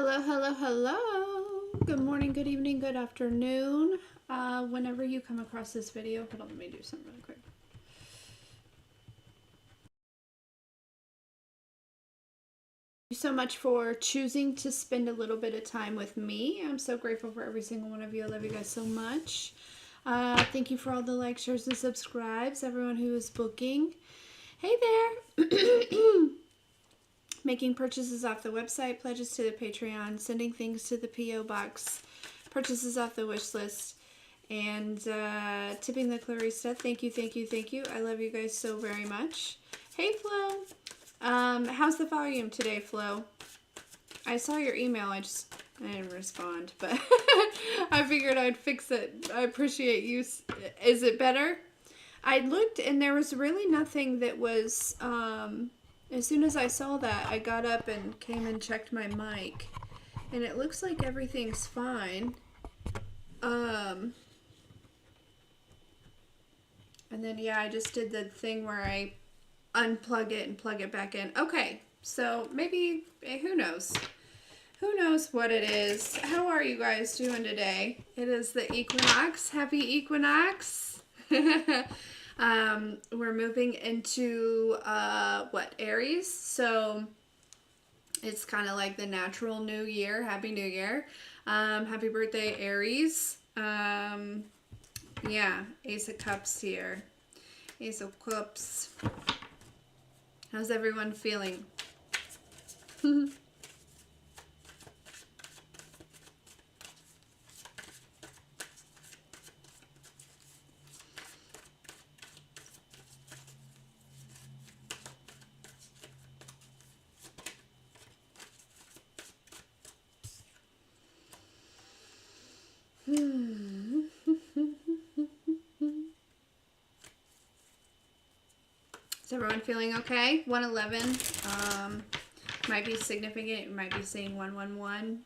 Hello, hello, hello. Good morning, good evening, good afternoon. Whenever you come across this video, hold on, let me do something really quick. Thank you so much for choosing to spend a little bit of time with me. I'm so grateful for every single one of you. I love you guys so much. Thank you for all the likes, shares, and subscribes. Everyone who is booking. Hey there. Making purchases off the website, pledges to the Patreon, sending things to the P.O. Box, purchases off the wish list, and tipping the Clarissa. Thank you, thank you, thank you. I love you guys so very much. Hey, Flo. How's the volume today, Flo? I saw your email. I didn't respond, but I figured I'd fix it. I appreciate you. Is it better? I looked, and there was really nothing that was... As soon as I saw that, I got up and came and checked my mic. And it looks like everything's fine. And then, yeah, I just did the thing where I unplug it and plug it back in. Okay, so maybe, who knows? Who knows what it is? How are you guys doing today? It is the equinox. Happy equinox. We're moving into, Aries. So it's kind of like the natural new year. Happy New Year. Happy birthday, Aries. Yeah, Ace of Cups here. Ace of Cups. How's everyone feeling? Is everyone feeling okay? 111 might be significant. You might be seeing 111.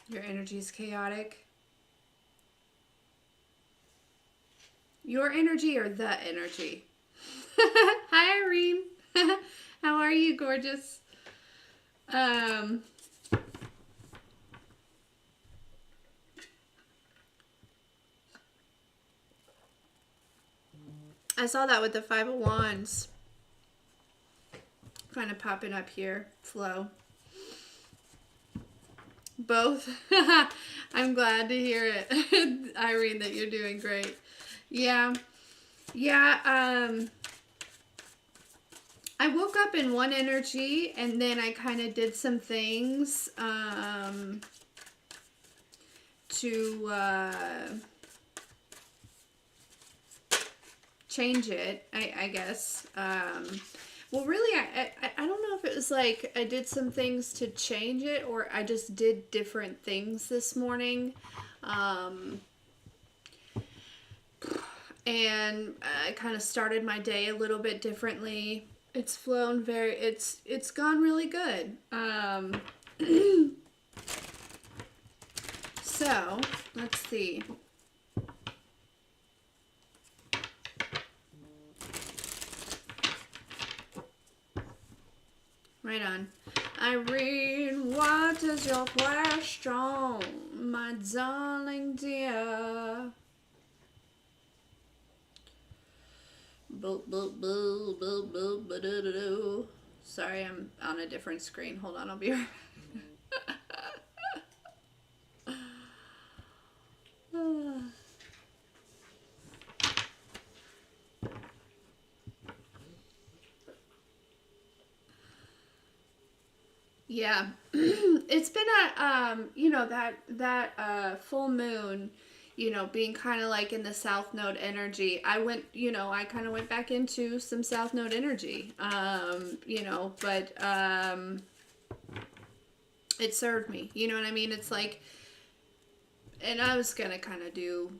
Your energy is chaotic. Your energy or the energy? Hi, Irene. How are you, gorgeous? I saw that with the Five of Wands. Kind of popping up here. Flow. Both. I'm glad to hear it, Irene, that you're doing great. Yeah. I woke up in one energy, and then I kind of did some things to change it, I guess. Well, really, I don't know if it was like I did some things to change it, or I just did different things this morning. And I kind of started my day a little bit differently. It's flown it's gone really good. So, let's see. Right on. Irene, what is your question, my darling dear? Sorry, I'm on a different screen. Hold on, I'll be right back. Yeah, it's been that full moon, being kind of like in the South Node energy. I kind of went back into some South Node energy, but it served me. You know what I mean? It's like, and I was gonna kind of do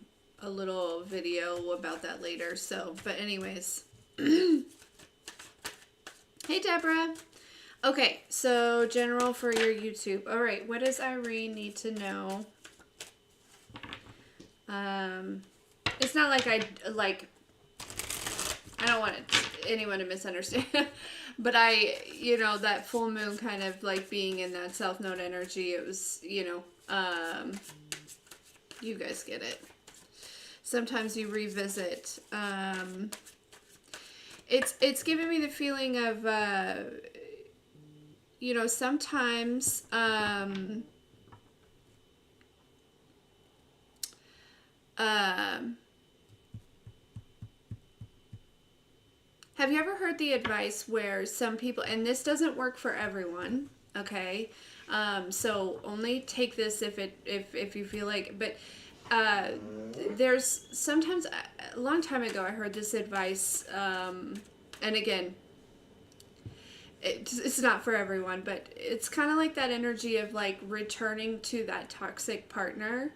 a little video about that later. So, but anyways, hey Deborah. Okay, so general for your YouTube. All right, what does Irene need to know? It's not like I don't want anyone to misunderstand, but that full moon kind of like being in that South Node energy, it was, you guys get it. Sometimes you revisit. It's giving me the feeling of, sometimes, have you ever heard the advice where some people, and this doesn't work for everyone, okay? So only take this if you feel like, but there's sometimes, a long time ago I heard this advice, and again, it's not for everyone, but it's kind of like that energy of like returning to that toxic partner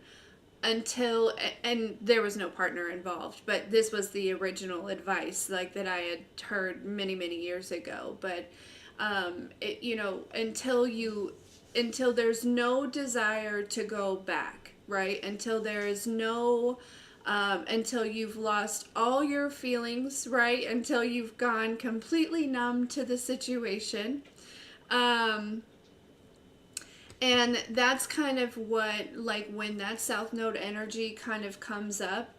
until, and there was no partner involved, but this was the original advice like that I had heard many years ago. But until there's no desire to go back, right? Until there is no until you've lost all your feelings, right? Until you've gone completely numb to the situation. And that's kind of what, like, when that South Node energy kind of comes up,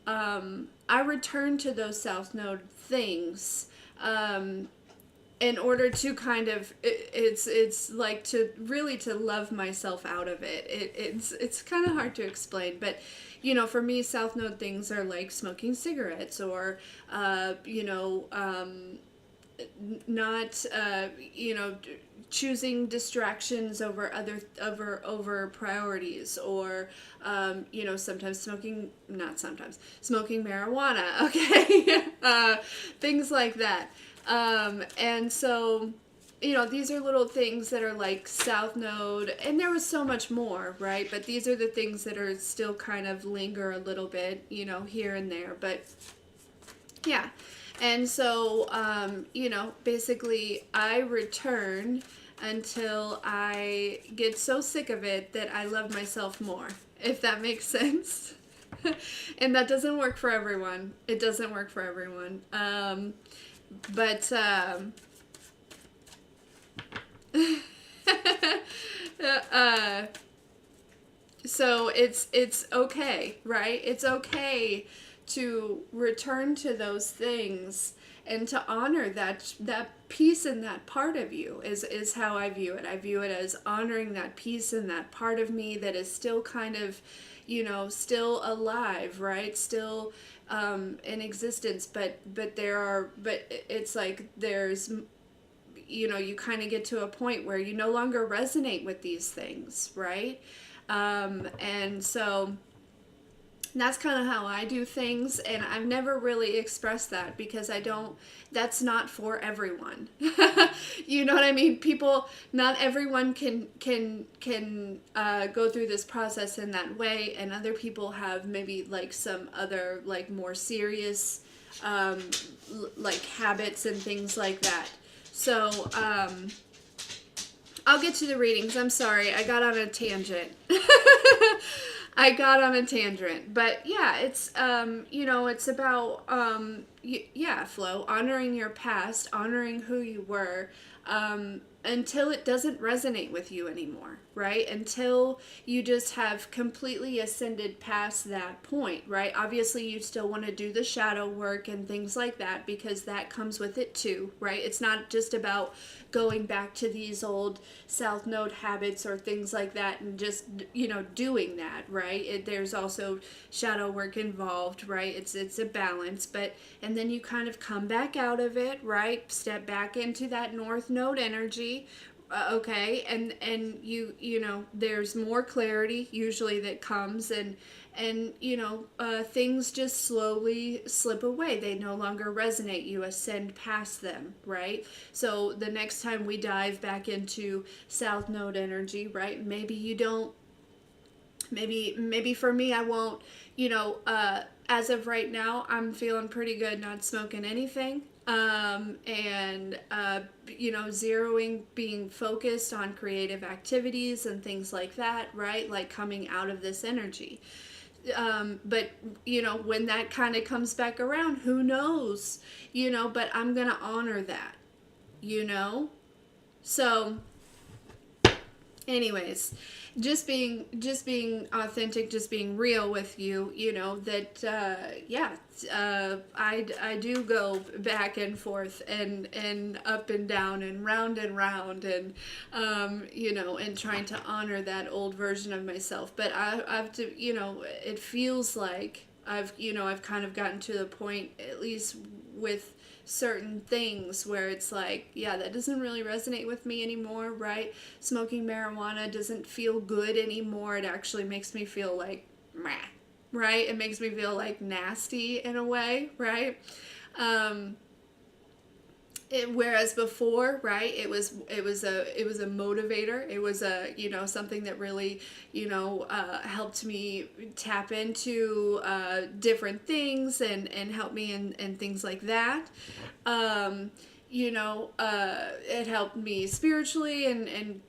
I return to those South Node things in order to kind of, it's like to really to love myself out of it. It's kind of hard to explain, but for me, South Node things are like smoking cigarettes or, not choosing distractions over over priorities, or sometimes smoking marijuana, okay. Things like that, and so these are little things that are like South Node, and there was so much more, right? But these are the things that are still kind of linger a little bit, here and there. But yeah. And so, basically, I return until I get so sick of it that I love myself more, if that makes sense. And that doesn't work for everyone. It doesn't work for everyone. But, so it's okay, right? It's okay to return to those things and to honor that piece and that part of you is how I view it. I view it as honoring that piece and that part of me that is still kind of, still alive, right? Still in existence, but it's like there's, you kind of get to a point where you no longer resonate with these things, right? And so that's kind of how I do things, and I've never really expressed that because that's not for everyone. You know what I mean? Not everyone can go through this process in that way, and other people have maybe like some other like more serious like habits and things like that. So I'll get to the readings. I'm sorry, I got on a tangent. But yeah, it's it's about flow, honoring your past, honoring who you were, until it doesn't resonate with you anymore, right? Until you just have completely ascended past that point, right? Obviously, you still want to do the shadow work and things like that because that comes with it too, right? It's not just about going back to these old South Node habits or things like that and just doing that, right? There's also shadow work involved, right? It's a balance, and then you kind of come back out of it, right? Step back into that North Node energy. Okay, and there's more clarity usually that comes, and things just slowly slip away. They no longer resonate. You ascend past them, right? So the next time we dive back into South Node energy, right? Maybe you don't. Maybe for me, I won't. As of right now, I'm feeling pretty good, not smoking anything. and zeroing, being focused on creative activities and things like that, right? Like coming out of this energy. But when that kind of comes back around, who knows, but I'm gonna honor that, you know so anyways, just being authentic, just being real with you, that yeah, I do go back and forth and up and down and round and and trying to honor that old version of myself. But I've to, it feels like I've kind of gotten to the point, at least with certain things, where it's like, yeah, that doesn't really resonate with me anymore, right? Smoking marijuana doesn't feel good anymore. It actually makes me feel like meh, right? It makes me feel like nasty in a way, right? Um, whereas before, right, it was a motivator. It was a something that really helped me tap into different things and help me and things like that. um, it helped me spiritually and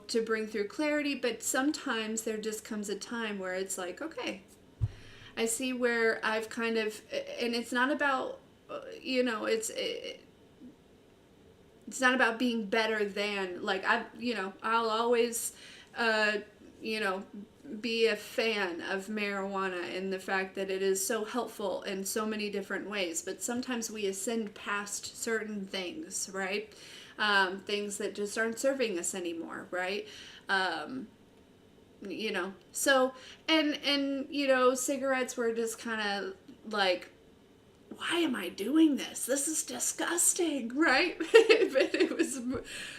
to bring through clarity. But sometimes there just comes a time where it's like, okay, I see where I've kind of, and it's not about, it's not about being better than, like, I'll always uh you know be a fan of marijuana and the fact that it is so helpful in so many different ways. But sometimes we ascend past certain things, right? Things that just aren't serving us anymore, right? So, and cigarettes were just kind of like, why am I doing this? This is disgusting, right? But it was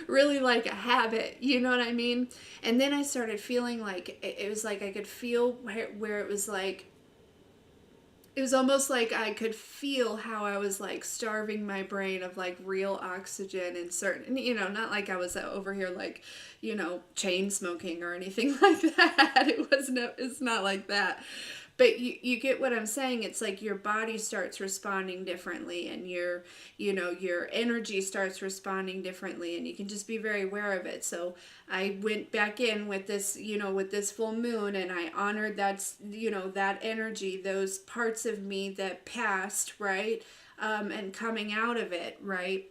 really like a habit, you know what I mean? And then I started feeling like, it was like I could feel where it was like, it was almost like I could feel how I was like starving my brain of like real oxygen and certain, not like I was over here like, chain smoking or anything like that. It's not like that. But you get what I'm saying. It's like your body starts responding differently, and your energy starts responding differently, and you can just be very aware of it. So I went back in with this full moon, and I honored that energy, those parts of me that passed, right? And coming out of it, right?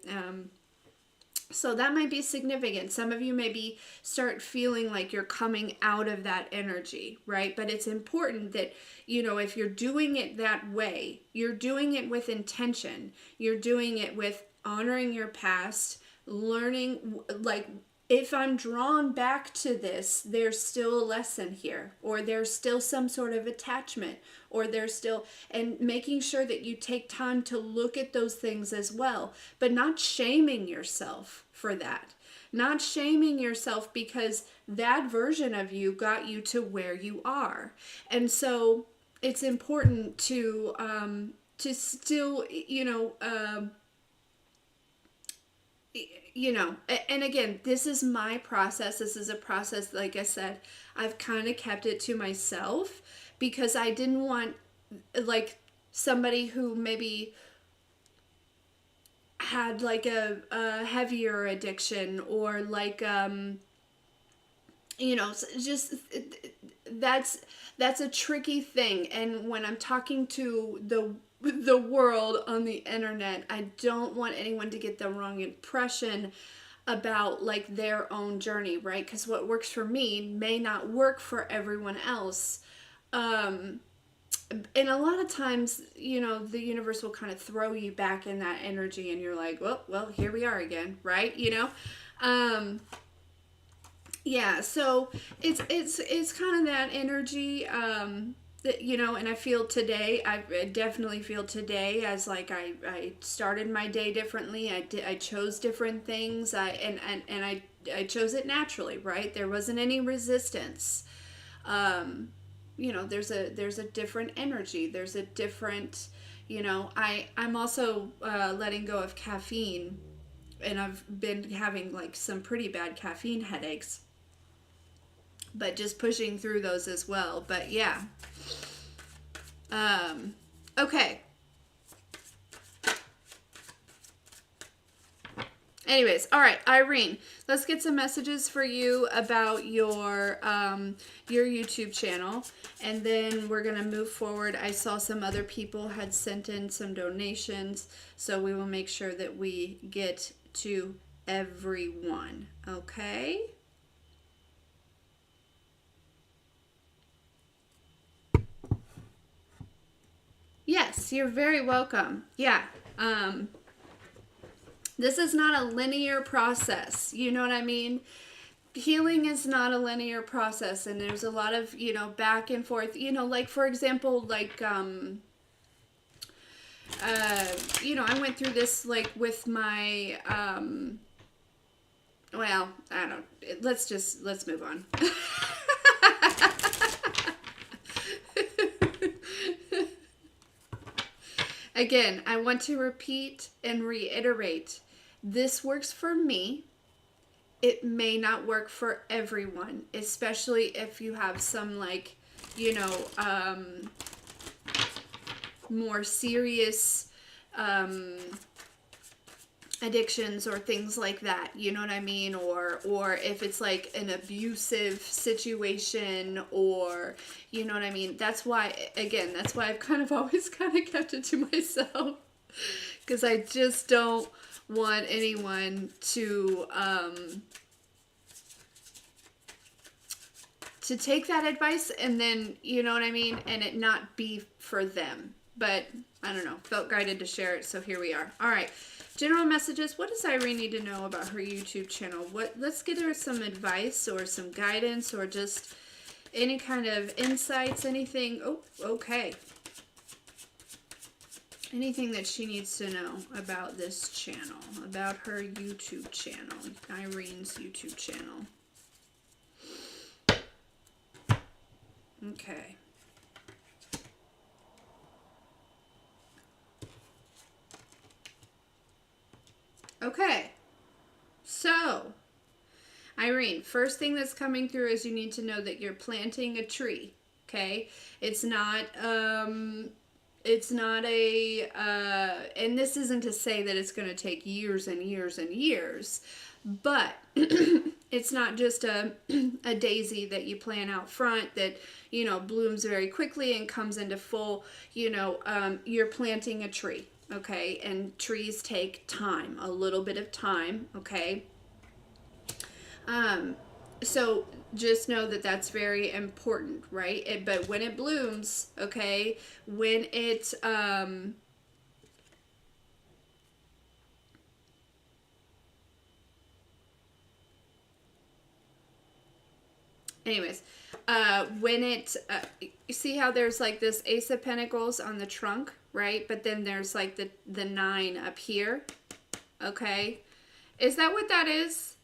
So that might be significant. Some of you maybe start feeling like you're coming out of that energy, right? But it's important that, if you're doing it that way, you're doing it with intention. You're doing it with honoring your past, learning, like, if I'm drawn back to this, there's still a lesson here, or there's still some sort of attachment, or there's still, and making sure that you take time to look at those things as well, but not shaming yourself for that. Not shaming yourself, because that version of you got you to where you are. And so it's important to still, and again, this is my process. This is a process, like I said, I've kind of kept it to myself, because I didn't want, like, somebody who maybe had like a heavier addiction, or like just, that's a tricky thing. And when I'm talking to the world on the internet, I don't want anyone to get the wrong impression about like their own journey, right? Because what works for me may not work for everyone else. And a lot of times, the universe will kind of throw you back in that energy, and you're like, well, here we are again, right? Yeah, so it's kind of that energy, that, and I feel today, I definitely feel today as like I started my day differently. I chose different things. I chose it naturally, right? There wasn't any resistance. There's a different energy. There's a different, I'm also letting go of caffeine, and I've been having like some pretty bad caffeine headaches, but just pushing through those as well. But yeah. Okay. Anyways, all right, Irene, let's get some messages for you about your YouTube channel, and then we're gonna move forward. I saw some other people had sent in some donations, so we will make sure that we get to everyone. Okay. Yes, you're very welcome. Yeah. This is not a linear process. You know what I mean? Healing is not a linear process, and there's a lot of, back and forth. Like, for example, like, I went through this, like, with my, well, I don't, let's move on. Again, I want to repeat and reiterate, this works for me. It may not work for everyone, especially if you have some, like, more serious addictions or things like that, you know what I mean? Or if it's like an abusive situation, or you know what I mean? That's why I've kind of always kind of kept it to myself, because I just don't want anyone to take that advice and then, you know what I mean, and it not be for them. But I don't know, felt guided to share it, so here we are. All right, general messages. What does Irene need to know about her YouTube channel? Let's get her some advice or some guidance, or just any kind of insights, anything. Oh, okay. Anything that she needs to know about this channel, about her YouTube channel, Irene's YouTube channel. Okay. Okay. So, Irene, first thing that's coming through is you need to know that you're planting a tree. Okay? It's not and this isn't to say that it's going to take years and years and years, but it's not just a daisy that you plant out front that, blooms very quickly and comes into full, you're planting a tree, okay? And trees take time, a little bit of time, okay? So just know that that's very important, right? But when it blooms, okay, when it, anyways, when it, you see how there's like this Ace of Pentacles on the trunk, right? But then there's like the 9 up here, okay? Is that what that is?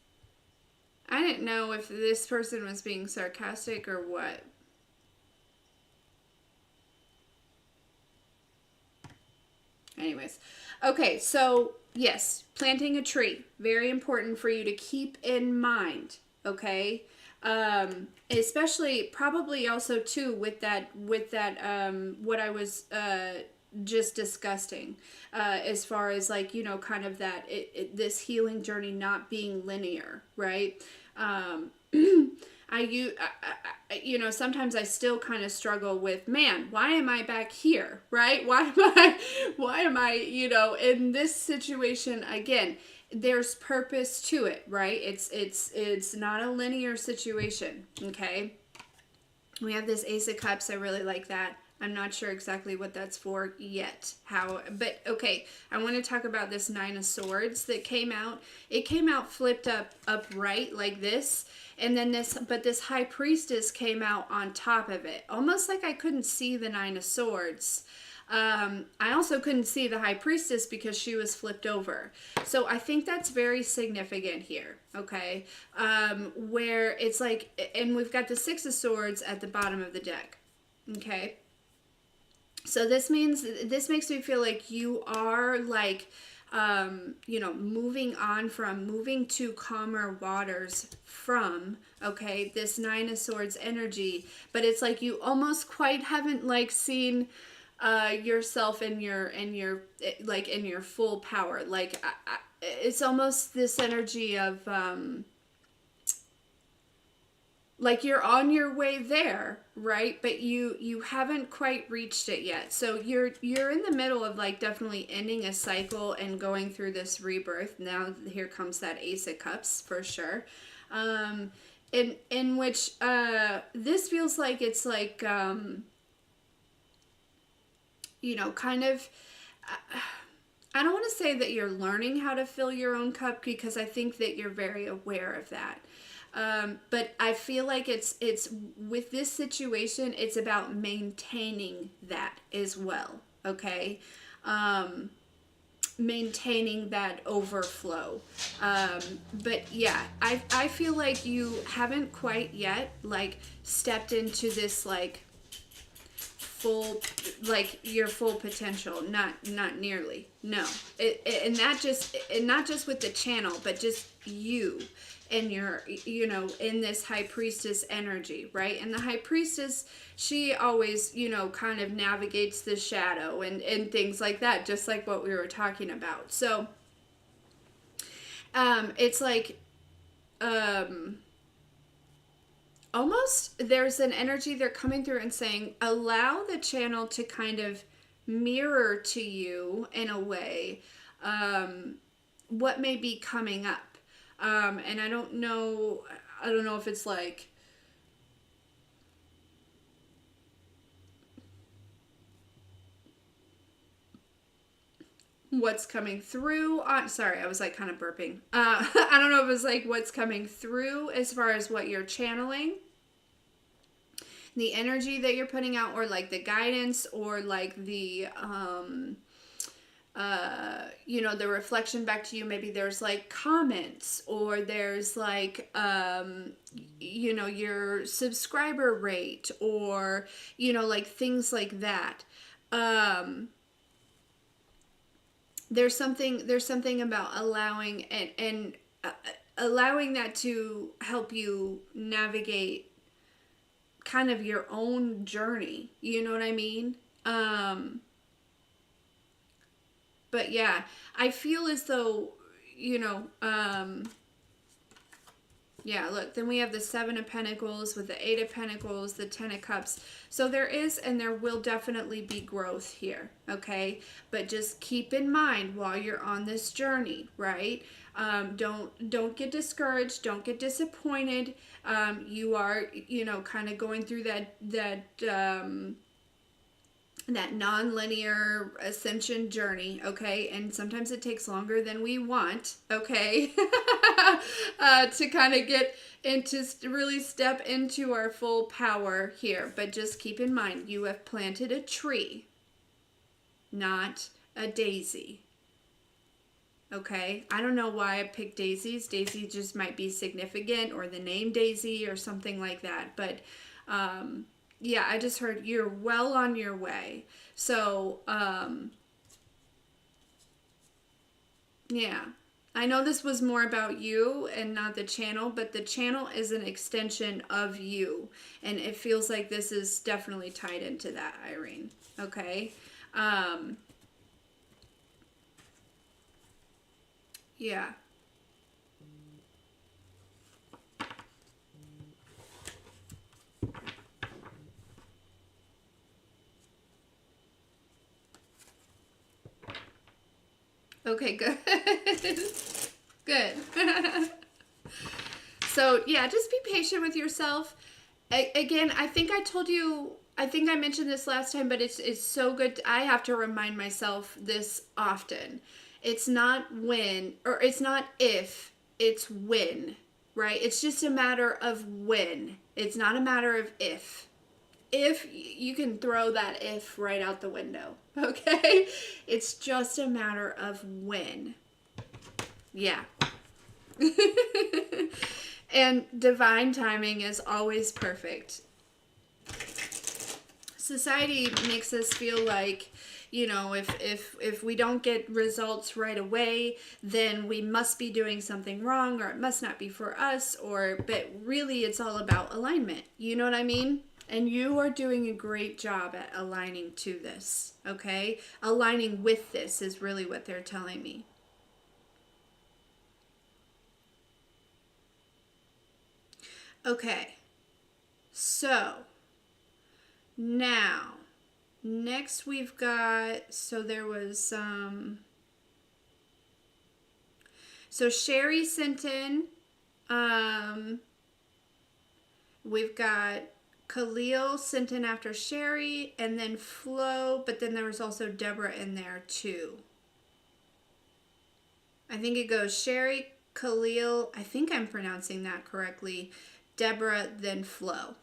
I didn't know if this person was being sarcastic or what. Anyways, okay, so yes, planting a tree, very important for you to keep in mind, okay? Especially probably also too with that what I was just discussing, as far as like, kind of that this healing journey not being linear, right? Sometimes I still kind of struggle with, man, why am I back here, right? Why am I, in this situation again? There's purpose to it, right? It's not a linear situation, okay? We have this Ace of Cups. I really like that. I'm not sure exactly what that's for yet. But okay, I want to talk about this 9 of Swords that came out. It came out flipped upright like this, and then this High Priestess came out on top of it, almost like I couldn't see the 9 of Swords. I also couldn't see the High Priestess because she was flipped over. So I think that's very significant here, okay? Where it's like, and we've got the 6 of Swords at the bottom of the deck, okay? So this makes me feel like you are like, moving to calmer waters from, okay, this 9 of Swords energy, but it's like you almost quite haven't like seen yourself in your full power. Like it's almost this energy of like you're on your way there, right? But you haven't quite reached it yet. So you're in the middle of like definitely ending a cycle and going through this rebirth. Now here comes that Ace of Cups for sure. In which this feels like it's like you know, kind of I don't want to say that you're learning how to fill your own cup because I think that you're very aware of that. But I feel like it's with this situation, it's about maintaining that as well. Okay, maintaining that overflow. But yeah, I feel like you haven't quite yet like stepped into this like full, like your full potential. Not nearly. No. And that just, and not just with the channel, but just you and your, you know, in this high priestess energy, right? And the high priestess, she always, you know, kind of navigates the shadow and things like that, just like what we were talking about. So it's like almost there's an energy they're coming through and saying, allow the channel to kind of mirror to you in a way what may be coming up. And I don't know if it's like what's coming through on, sorry, I was like kind of burping. I don't know if it's like what's coming through as far as what you're channeling, the energy that you're putting out, or like the guidance, or like the you know, the reflection back to you. Maybe there's like comments, or there's like you know, your subscriber rate, or you know, like things like that. There's something about allowing and allowing that to help you navigate kind of your own journey, you know what I mean? But yeah, I feel as though, you know, yeah, look, then we have the Seven of Pentacles with the Eight of Pentacles, the Ten of Cups. So there is and there will definitely be growth here, okay? But just keep in mind while you're on this journey, right? Don't get discouraged. Don't get disappointed. You are, you know, kind of going through that non-linear ascension journey, okay? And sometimes it takes longer than we want, okay? To kind of get into, really step into our full power here. But just keep in mind, you have planted a tree, not a daisy. Okay? I don't know why I picked daisies. Daisy just might be significant, or the name Daisy or something like that. But yeah, I just heard you're well on your way. So, yeah. I know this was more about you and not the channel, but the channel is an extension of you. And it feels like this is definitely tied into that, Irene. Okay? Yeah. Okay, good. Good. So, yeah, just be patient with yourself. Again, I think I told you, I think I mentioned this last time, but it's so good. I have to remind myself this often. It's not when, or it's not if, it's when, right? It's just a matter of when. It's not a matter of if. If, you can throw that if right out the window, okay? It's just a matter of when. Yeah. And divine timing is always perfect. Society makes us feel like, you know, if we don't get results right away, then we must be doing something wrong, or it must not be for us, or, but really it's all about alignment. You know what I mean? And you are doing a great job at aligning to this, okay? Aligning with this is really what they're telling me. Okay. So now, next we've got, so there was so Sherry sent in, we've got Khalil sent in after Sherry, and then Flo, but then there was also Deborah in there too. I think it goes Sherry, Khalil, I think I'm pronouncing that correctly, Deborah, then Flo.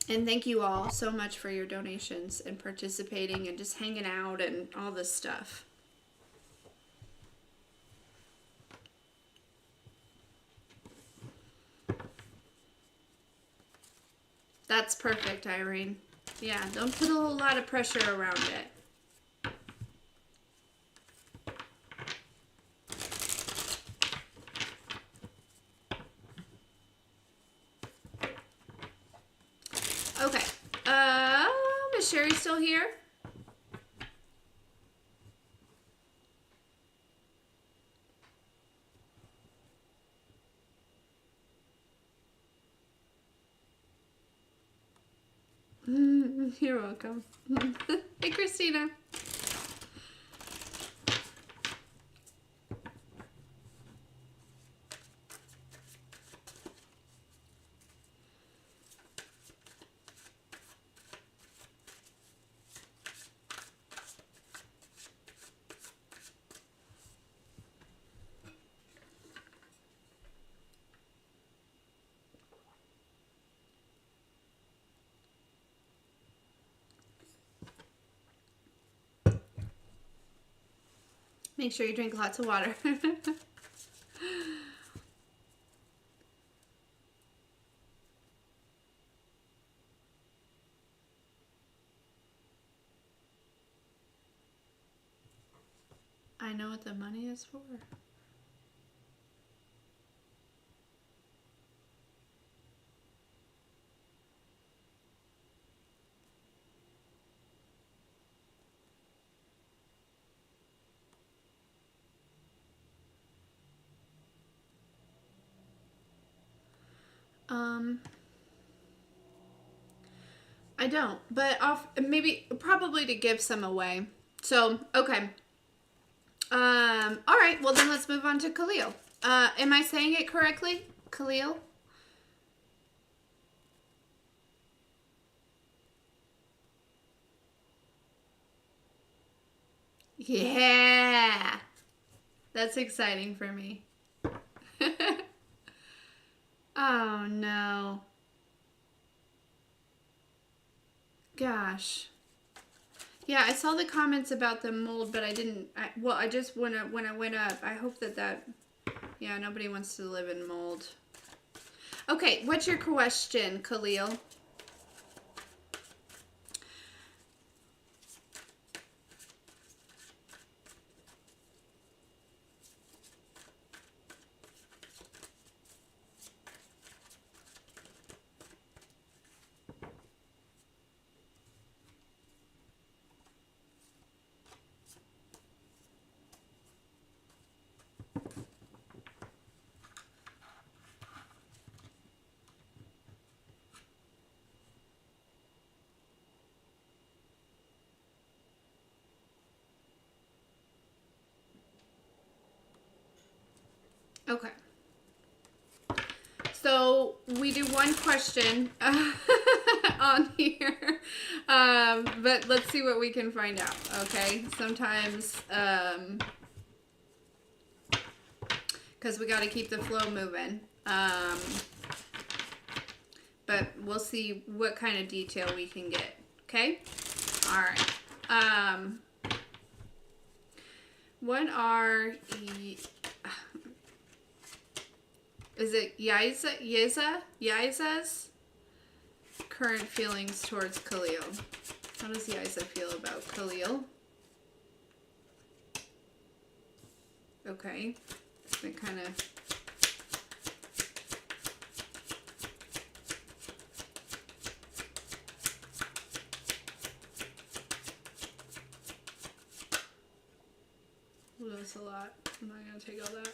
And thank you all so much for your donations and participating and just hanging out and all this stuff. That's perfect, Irene. Yeah, don't put a whole lot of pressure around it. Okay. Is Sherry still here? You're welcome. Hey, Christina. Make sure you drink lots of water. I know what the money is for. I don't, but probably to give some away. So, okay. All right, well then let's move on to Khalil. Am I saying it correctly? Khalil? Yeah. That's exciting for me. Oh no. Gosh. Yeah, I saw the comments about the mold, but I didn't. I just when I went up, I hope that. Yeah, nobody wants to live in mold. Okay, what's your question, Khalil? Okay. So we do one question on here, but let's see what we can find out. Okay, sometimes because we got to keep the flow moving, but we'll see what kind of detail we can get. Okay, all right. What are is it Yiza's current feelings towards Khalil? How does Yiza feel about Khalil? Okay. It kind of... Well, that's a lot. I'm not going to take all that.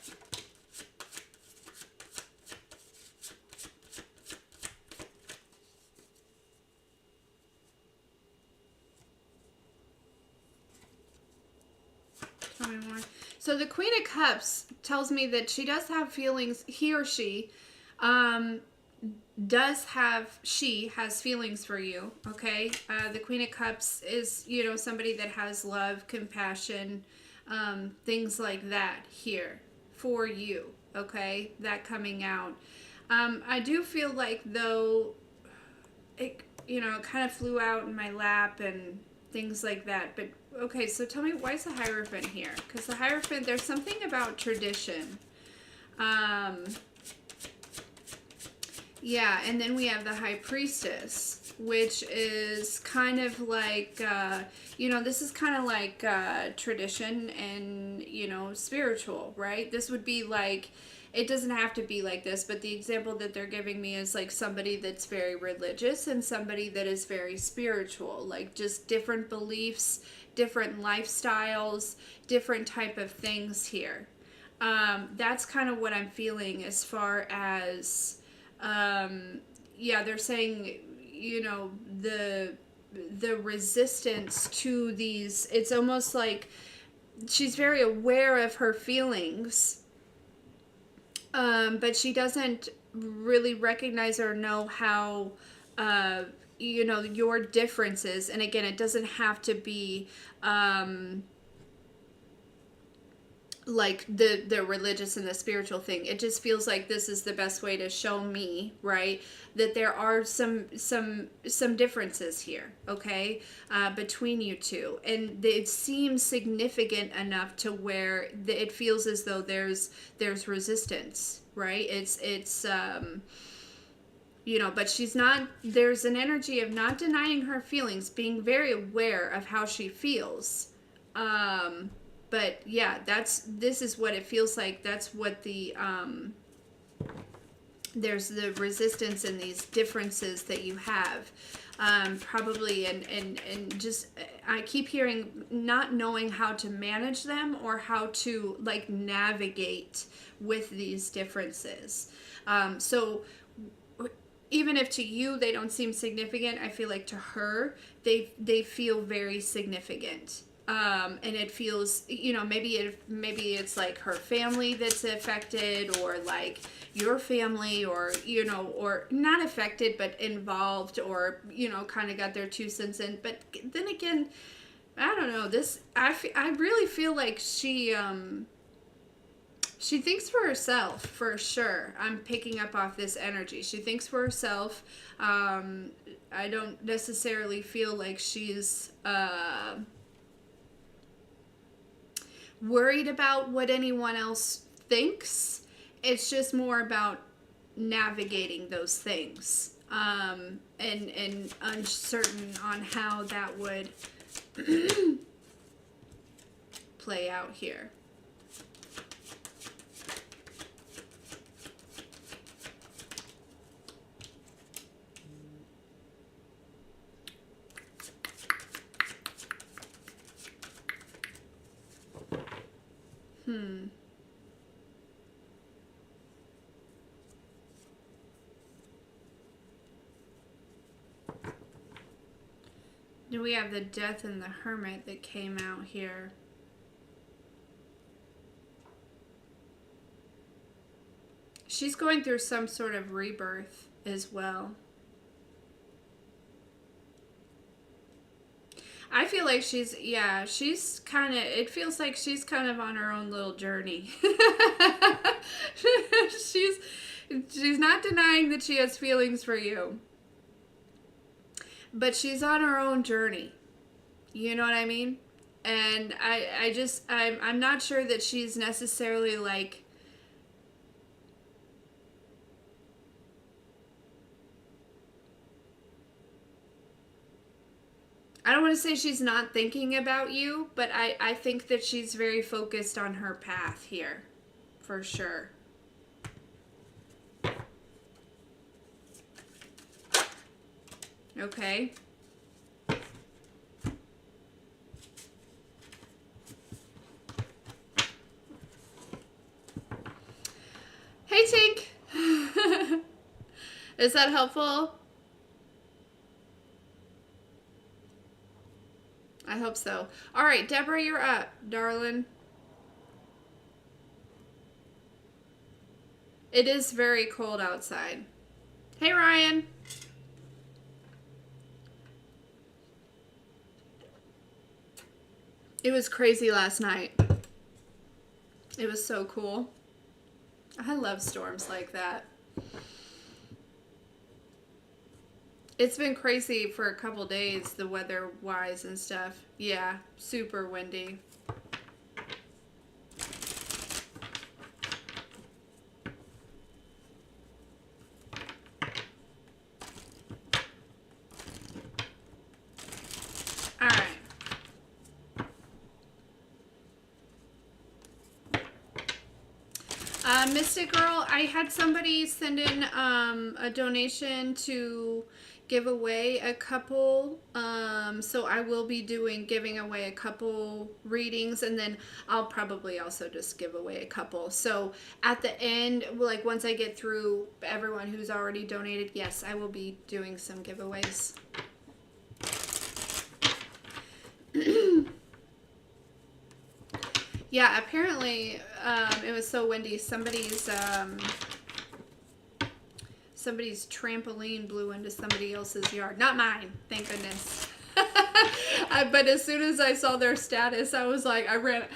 more. So the Queen of Cups tells me that she does have feelings, he or she has feelings for you, okay? The Queen of Cups is, you know, somebody that has love, compassion, things like that here for you, okay? That coming out. I do feel like, though, it, you know, it kind of flew out in my lap and things like that. But, okay, so tell me, why is the Hierophant here? Because the Hierophant, there's something about tradition. Yeah, and then we have the High Priestess, which is kind of like, you know, this is kind of like tradition and, you know, spiritual, right? This would be like, it doesn't have to be like this, but the example that they're giving me is like somebody that's very religious and somebody that is very spiritual, like just different beliefs, different lifestyles, different type of things here. That's kind of what I'm feeling as far as, yeah, they're saying, you know, the resistance to these, it's almost like she's very aware of her feelings, but she doesn't really recognize or know how, you know, your differences. And again, it doesn't have to be like the religious and the spiritual thing. It just feels like this is the best way to show me, right, that there are some differences here, okay, between you two, and it seems significant enough to where it feels as though there's resistance, right? It's you know, but she's not, there's an energy of not denying her feelings, being very aware of how she feels. But yeah, this is what it feels like. That's what the, there's the resistance and these differences that you have. Probably, and just, I keep hearing not knowing how to manage them or how to like navigate with these differences. So even if to you they don't seem significant, I feel like to her they feel very significant. And it feels, you know, maybe it's like her family that's affected, or like your family, or, you know, or not affected but involved, or, you know, kind of got their 2 cents in. But then again, I don't know, this, I really feel like she thinks for herself, for sure. I'm picking up off this energy. She thinks for herself. I don't necessarily feel like she's worried about what anyone else thinks. It's just more about navigating those things, and uncertain on how that would play out here. Then we have the Death and the Hermit that came out here. She's going through some sort of rebirth as well. I feel like she's kind of, it feels like she's kind of on her own little journey. She's not denying that she has feelings for you, but she's on her own journey. You know what I mean? And I'm not sure that she's necessarily like, I don't want to say she's not thinking about you, but I think that she's very focused on her path here, for sure. Okay. Hey, Tink. Is that helpful? I hope so. All right, Deborah, you're up, darling. It is very cold outside. Hey, Ryan. It was crazy last night. It was so cool. I love storms like that. It's been crazy for a couple days, the weather-wise and stuff. Yeah, super windy. All right. Mystic Girl, I had somebody send in a donation to give away a couple. So I will be giving away a couple readings, and then I'll probably also just give away a couple. So at the end, like once I get through everyone who's already donated, yes, I will be doing some giveaways. Yeah, apparently it was so windy. Somebody's trampoline blew into somebody else's yard. Not mine, thank goodness. But as soon as I saw their status, I ran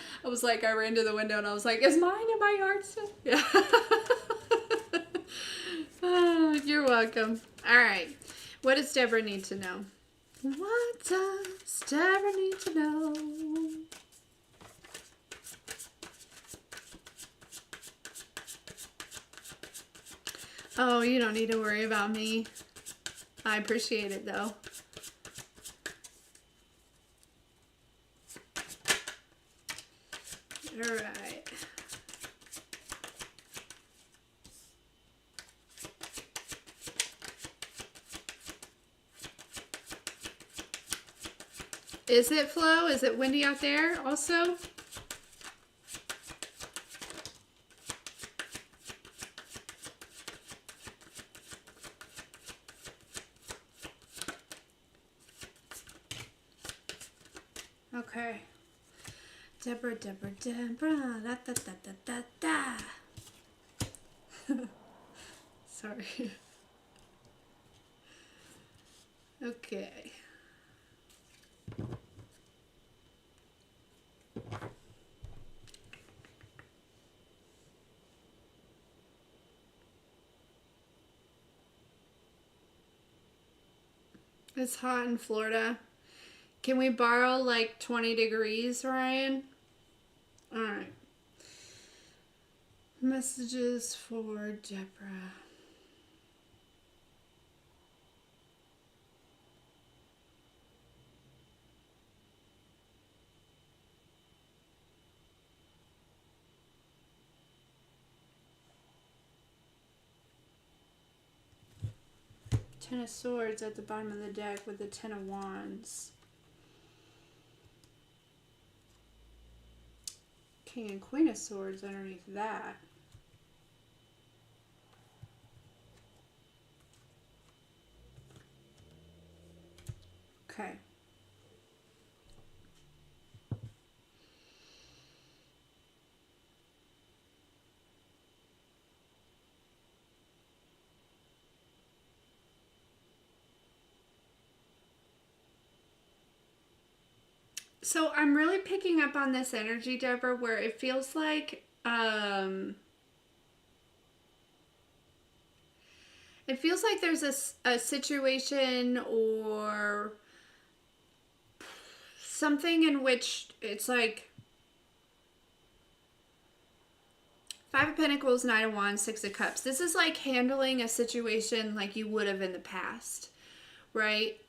to the window and I was like, "Is mine in my yard still?" Yeah. Oh, you're welcome. All right. What does Deborah need to know? What does Deborah need to know? Oh, you don't need to worry about me. I appreciate it, though. All right. Is it, Flo? Is it windy out there also? Okay. Deborah, da da da da da da. Sorry. Okay. It's hot in Florida. Can we borrow like 20 degrees, Ryan? All right. Messages for Deborah. Ten of Swords at the bottom of the deck with the Ten of Wands. King and Queen of Swords underneath that. Okay. So I'm really picking up on this energy, Deborah, where it feels like there's a situation or something in which it's like Five of Pentacles, Nine of Wands, Six of Cups. This is like handling a situation like you would have in the past, right?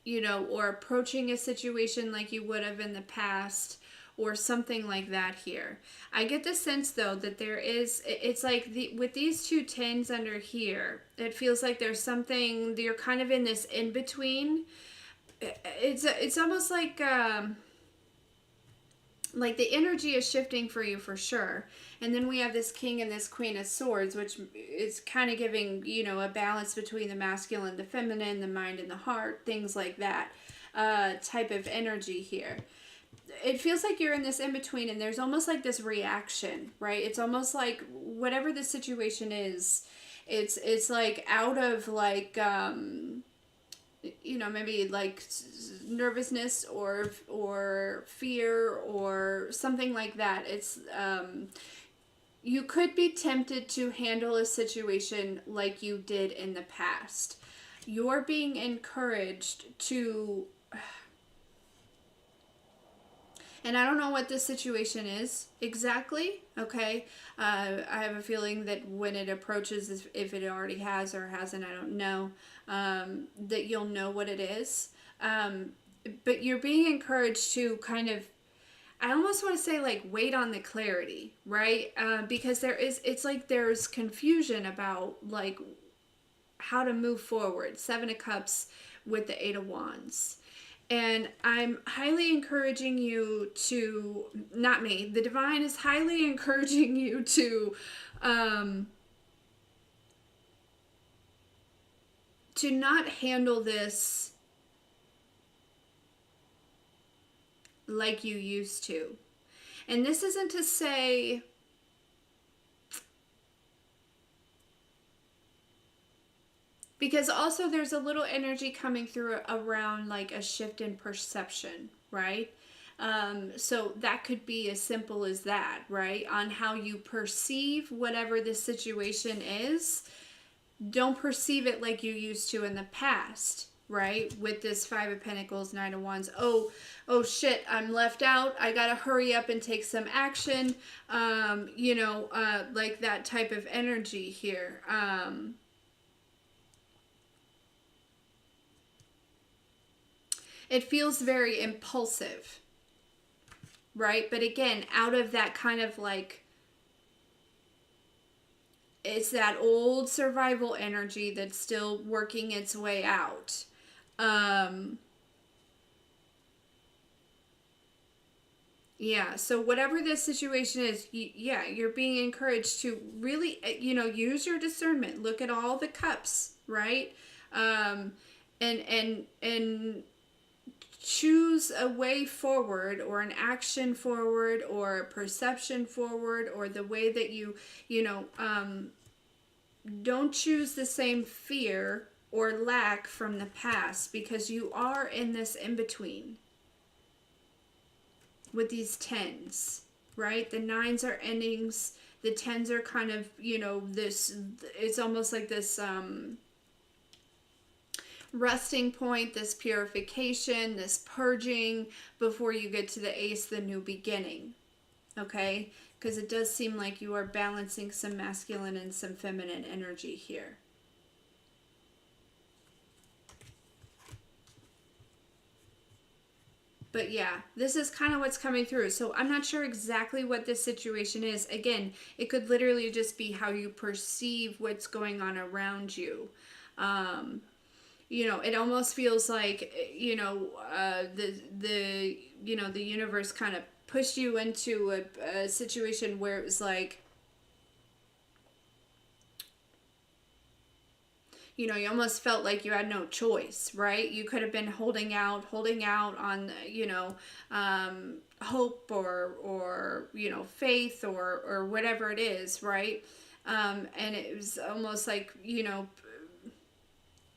You know, or approaching a situation like you would have in the past, or something like that here. I get the sense though that there is, it's like with these two tens under here, it feels like there's something, you're kind of in this in between. It's almost like the energy is shifting for you for sure. And then we have this King and this Queen of Swords, which is kind of giving, you know, a balance between the masculine, the feminine, the mind and the heart, things like that type of energy here. it feels like you're in this in between, and there's almost like this reaction, right? It's almost like whatever the situation is, it's like out of like maybe like nervousness or fear or something like that. It's you could be tempted to handle a situation like you did in the past. You're being encouraged to, and I don't know what this situation is exactly, okay? I have a feeling that when it approaches, if it already has or hasn't, I don't know, that you'll know what it is. But you're being encouraged to kind of, I almost want to say like wait on the clarity, right? Because it's like there's confusion about like how to move forward. Seven of Cups with the Eight of Wands. And I'm highly encouraging you to, not me, the divine is highly encouraging you to not handle this like you used to. And this isn't to say, because also there's a little energy coming through around like a shift in perception, right? So that could be as simple as that, right? On how you perceive whatever the situation is. Don't perceive it like you used to in the past, right? With this Five of Pentacles, Nine of Wands. Oh shit, I'm left out. I gotta hurry up and take some action. Like that type of energy here. It feels very impulsive, right? But again, out of that kind of like, it's that old survival energy that's still working its way out. Yeah, so whatever this situation is, you're being encouraged to really, use your discernment. Look at all the cups, right? And choose a way forward or an action forward or a perception forward or the way that don't choose the same fear or lack from the past, because you are in this in-between with these tens, right? The nines are endings. The tens are kind of, this, it's almost like this resting point, this purification, this purging before you get to the ace, the new beginning. Okay? Because it does seem like you are balancing some masculine and some feminine energy here. But yeah, this is kind of what's coming through. So I'm not sure exactly what this situation is. Again, it could literally just be how you perceive what's going on around you. It almost feels like, the universe kind of pushed you into a situation where it was like, you almost felt like you had no choice, right? You could have been holding out on, hope or faith or whatever it is, right? And it was almost like,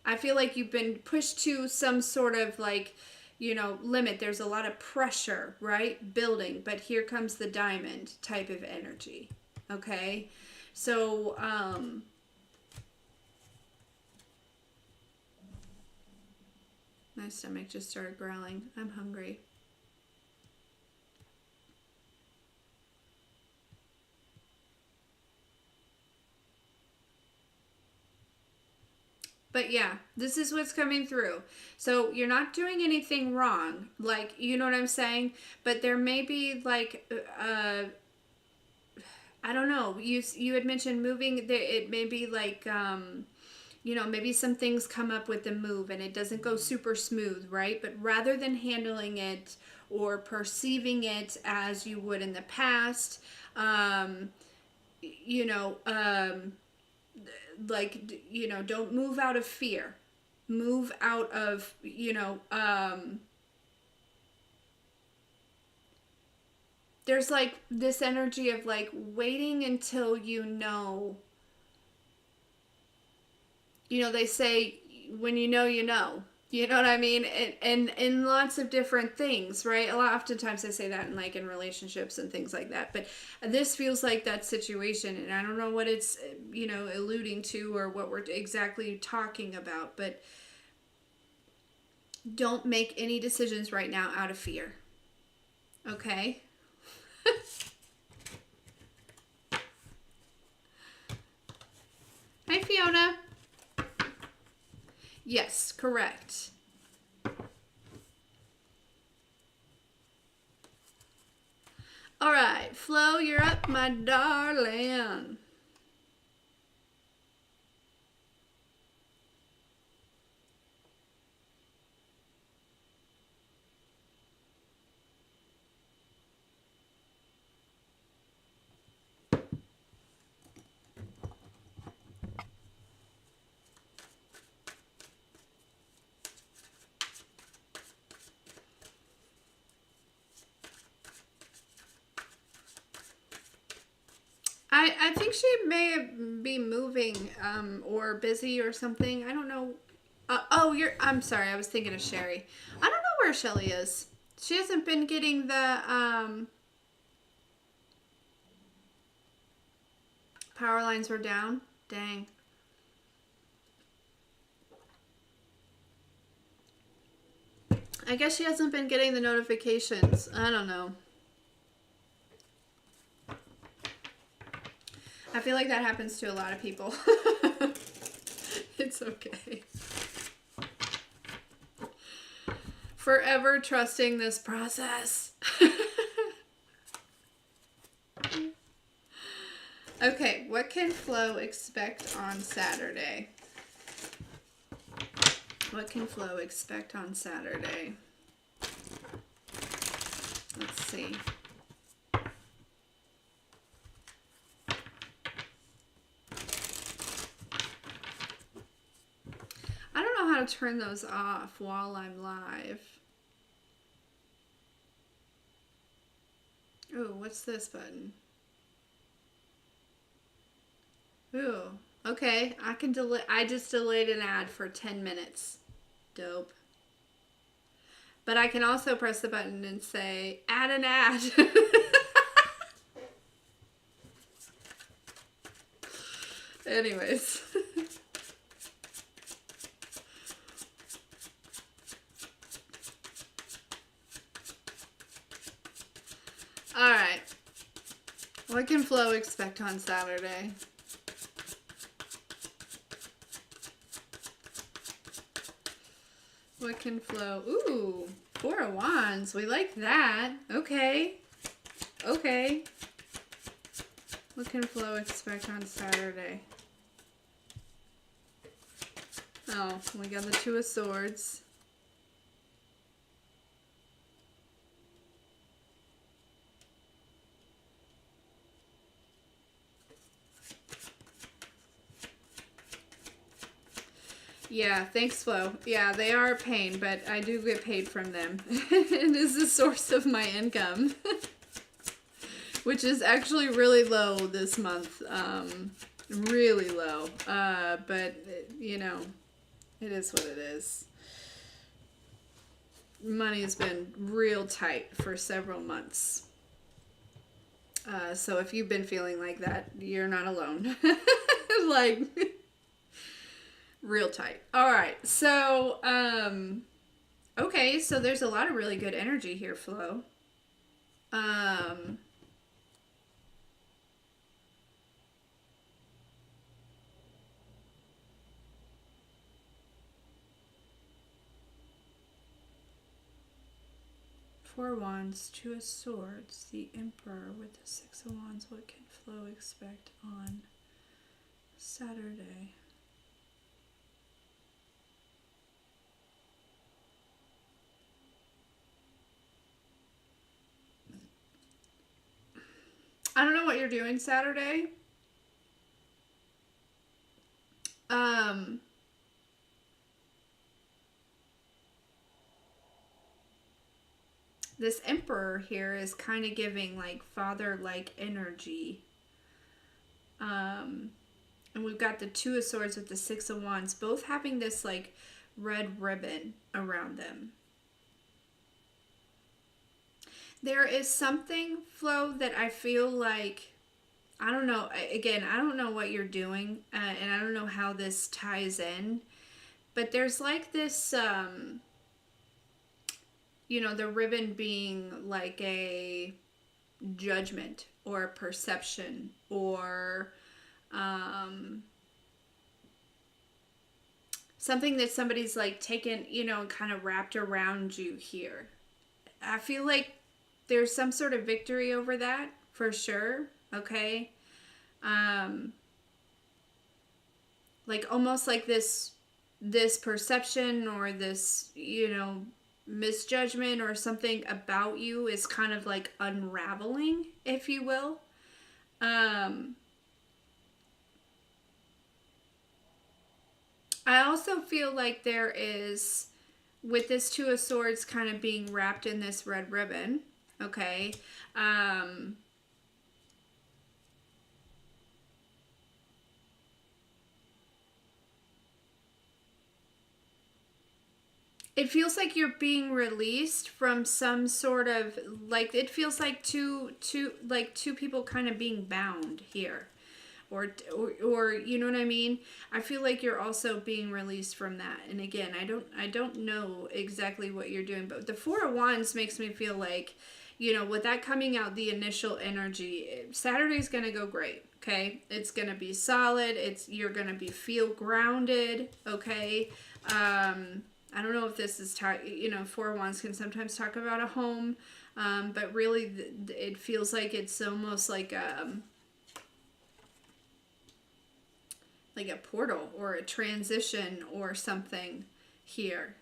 I feel like you've been pushed to some sort of like, limit. There's a lot of pressure, right? Building, but here comes the diamond type of energy. Okay? So, my stomach just started growling. I'm hungry. But yeah, this is what's coming through. So you're not doing anything wrong. Like, you know what I'm saying? But there may be like, I don't know. You had mentioned moving. It may be like, maybe some things come up with the move and it doesn't go super smooth, right? But rather than handling it or perceiving it as you would in the past, you know, um, don't move out of fear. Move out of, there's like this energy of like waiting until they say when you know, you know. You know what I mean? And in lots of different things, right? Oftentimes I say that in like in relationships and things like that. But this feels like that situation, and I don't know what it's alluding to or what we're exactly talking about. But don't make any decisions right now out of fear. Okay? Hi, Fiona. Yes, correct. All right, Flo, you're up, my darling. I think she may be moving or busy or something. I don't know. I'm sorry. I was thinking of Sherry. I don't know where Shelly is. She hasn't been getting the power lines were down. Dang. I guess she hasn't been getting the notifications. I don't know. I feel like that happens to a lot of people. It's okay. Forever trusting this process. Okay, what can Flo expect on Saturday? What can Flo expect on Saturday? Let's see. I don't know how to turn those off while I'm live. Ooh, what's this button? Ooh, okay. I can delete. I just delayed an ad for 10 minutes. Dope. But I can also press the button and say, add an ad. Anyways. All right. What can Flo expect on Saturday? What can Flo... Ooh, 4 of Wands. We like that. Okay. Okay. What can Flo expect on Saturday? Oh, we got the 2 of Swords. Yeah, thanks, Flo. Yeah, they are a pain, but I do get paid from them. It is the source of my income. Which is actually really low this month. Really low. But, you know, it is what it is. Money has been real tight for several months. So if you've been feeling like that, you're not alone. Like... real tight. All right. So, okay. So there's a lot of really good energy here, Flo. 4 of Wands, 2 of Swords, the Emperor with the 6 of Wands. What can Flo expect on Saturday? I don't know what you're doing Saturday. this Emperor here is kind of giving like father-like energy. And we've got the Two of Swords with the Six of Wands, both having this like red ribbon around them. There is something, Flo, that I feel like, I don't know, again, I don't know what you're doing, and I don't know how this ties in, but there's like this, you know, the ribbon being like a judgment or a perception or something that somebody's like taken, you know, and kind of wrapped around you here. I feel like there's some sort of victory over that for sure. Okay. Like almost like this perception or this, you know, misjudgment or something about you is kind of like unraveling, if you will. I also feel like there is, with this Two of Swords kind of being wrapped in this red ribbon, okay, it feels like you're being released from some sort of, like, it feels like two people kind of being bound here. Or you know what I mean? I feel like you're also being released from that. And again, I don't know exactly what you're doing, but the Four of Wands makes me feel like, you know, with that coming out, the initial energy, Saturday's going to go great. Okay. It's going to be solid. You're going to feel grounded. Okay. I don't know if this is, you know, Four of Wands can sometimes talk about a home. But really it feels like it's almost like a portal or a transition or something here.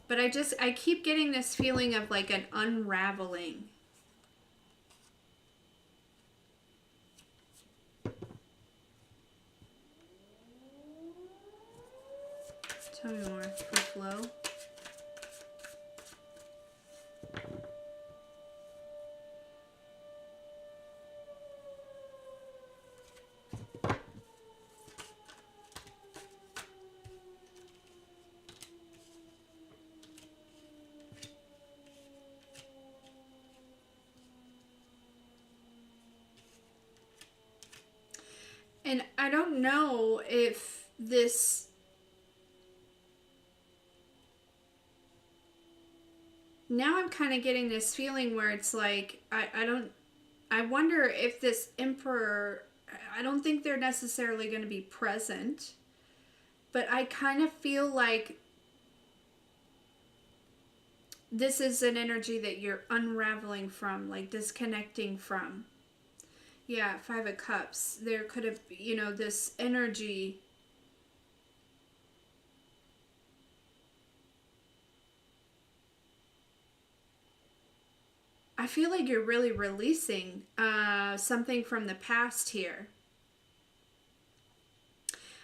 But I keep getting this feeling of like an unraveling. Tell me more for Flo. And I don't know if this, now I'm kind of getting this feeling where it's like, I wonder if this Emperor, I don't think they're necessarily going to be present, but I kind of feel like this is an energy that you're unraveling from, like disconnecting from. Yeah, Five of Cups. There could have, you know, this energy. I feel like you're really releasing something from the past here.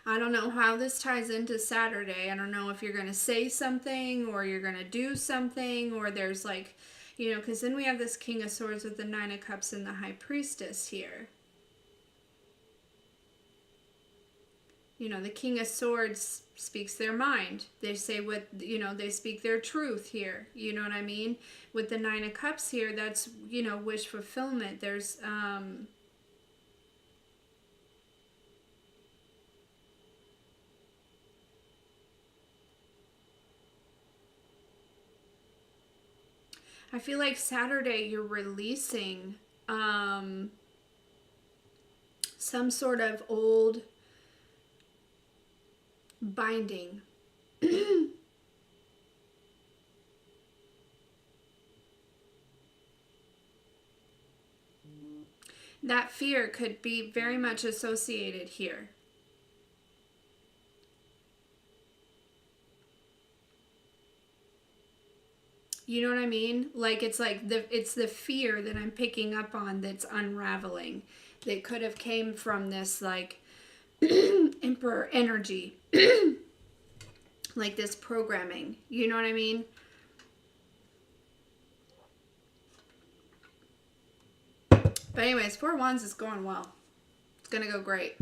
I don't know how this ties into Saturday. I don't know if you're going to say something or you're going to do something, or there's like, you know, because then we have this King of Swords with the Nine of Cups and the High Priestess here. You know, the King of Swords speaks their mind. They say what, you know, they speak their truth here. You know what I mean? With the Nine of Cups here, that's, you know, wish fulfillment. There's, I feel like Saturday you're releasing some sort of old binding. That fear could be very much associated here. You know what I mean? Like it's the fear that I'm picking up on that's unraveling. That could have came from this like Emperor energy. Like this programming. You know what I mean? But anyways, 4 Wands is going well. It's going to go great.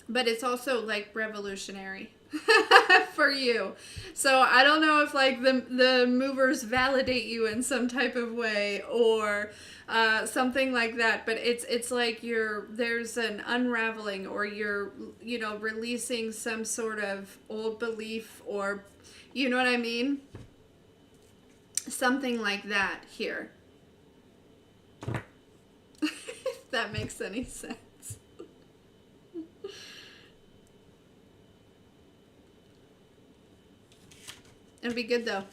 But it's also like revolutionary for you. So I don't know if like the movers validate you in some type of way or something like that. But it's like there's an unraveling, or you're releasing some sort of old belief, or you know what I mean? Something like that here. If that makes any sense. It'll be good though.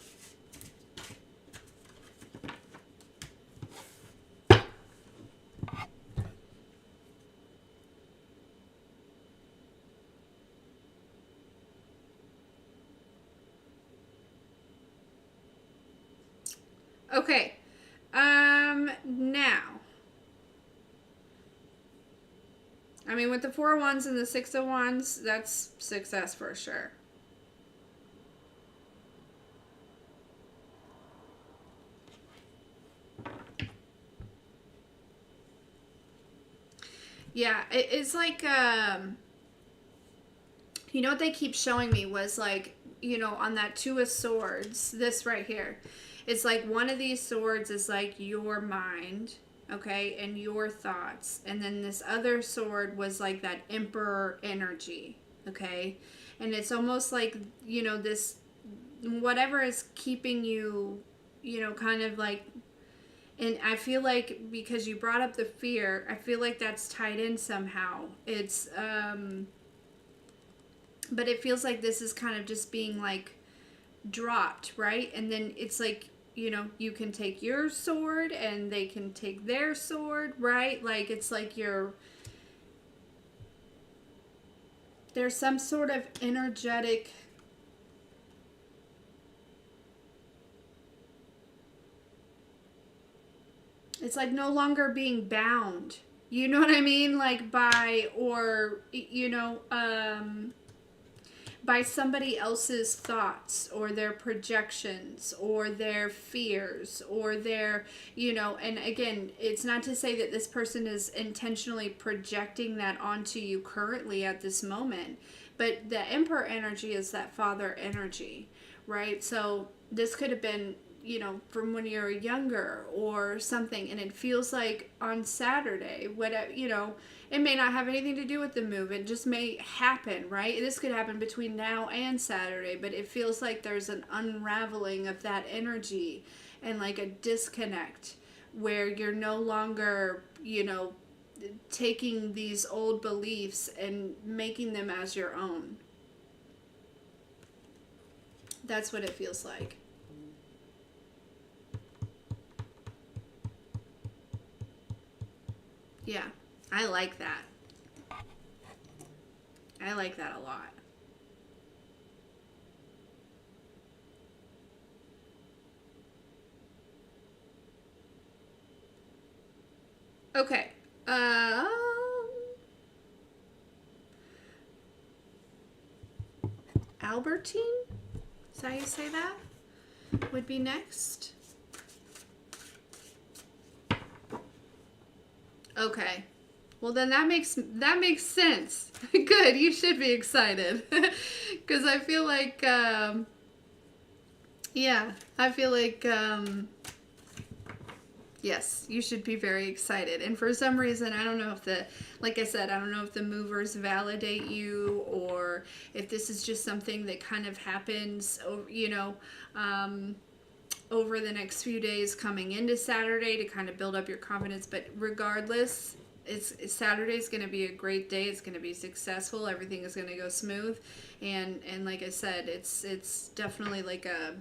Okay. Now. I mean, with the 4 of Wands and the 6 of Wands, that's success for sure. Yeah, it's like, you know what they keep showing me was like, on that 2 of Swords, this right here. It's like one of these swords is like your mind, okay, and your thoughts. And then this other sword was like that Emperor energy, okay? And it's almost like, this, whatever is keeping you, kind of like, and I feel like because you brought up the fear, I feel like that's tied in somehow. It's, but it feels like this is kind of just being like dropped, right? And then it's like, you can take your sword and they can take their sword, right? Like it's like there's some sort of energetic, it's like no longer being bound. You know what I mean? Like by, or, by somebody else's thoughts or their projections or their fears or their, and again, it's not to say that this person is intentionally projecting that onto you currently at this moment, but the Emperor energy is that father energy, right? So this could have been, from when you're younger or something, and it feels like on Saturday, whatever, it may not have anything to do with the move. It just may happen, right? This could happen between now and Saturday, but it feels like there's an unraveling of that energy and like a disconnect where you're no longer, taking these old beliefs and making them as your own. That's what it feels like. Yeah, I like that. I like that a lot. Okay. Albertine? Is that how you say that? Would be next. Okay. Well, then that makes sense. Good. You should be excited. Because I feel like, yeah, I feel like, yes, you should be very excited. And for some reason, I don't know if like I said, I don't know if the movers validate you or if this is just something that kind of happens, over the next few days coming into Saturday to kind of build up your confidence. But regardless, Saturday's going to be a great day. It's going to be successful. Everything is going to go smooth. And like I said, it's definitely like a,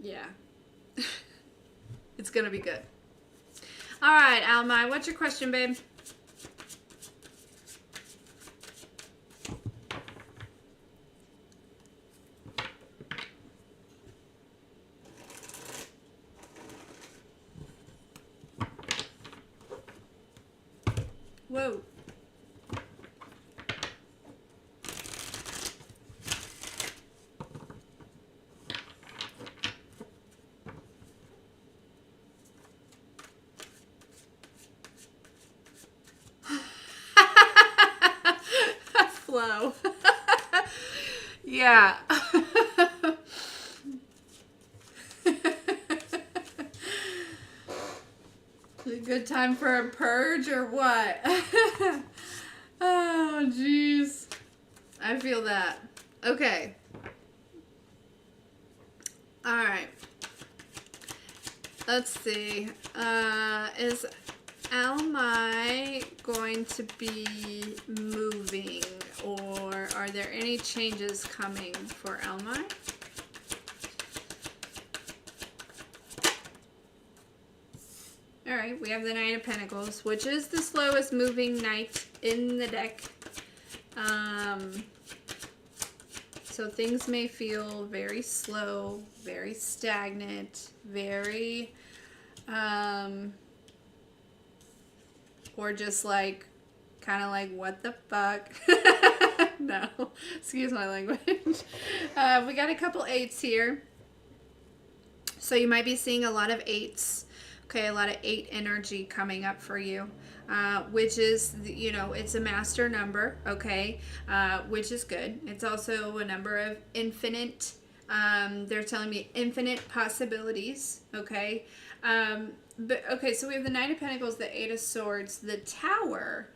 yeah, it's going to be good. All right, Alma, what's your question, babe? whoa. Flow. Yeah. A good time for a purge or what? Oh, jeez. I feel that. Okay. All right. Let's see. Is Almai going to be moving, or are there any changes coming for Almai? All right, we have the Knight of Pentacles, which is the slowest moving knight in the deck. So things may feel very slow, very stagnant, very, or just like, kind of like, what the fuck? No, excuse my language. We got a couple 8s here. So you might be seeing a lot of 8s. Okay, a lot of 8 energy coming up for you, which is, you know, it's a master number, okay, which is good. It's also a number of infinite, they're telling me infinite possibilities, okay. But, okay, so we have the Knight of Pentacles, the 8 of Swords, the Tower,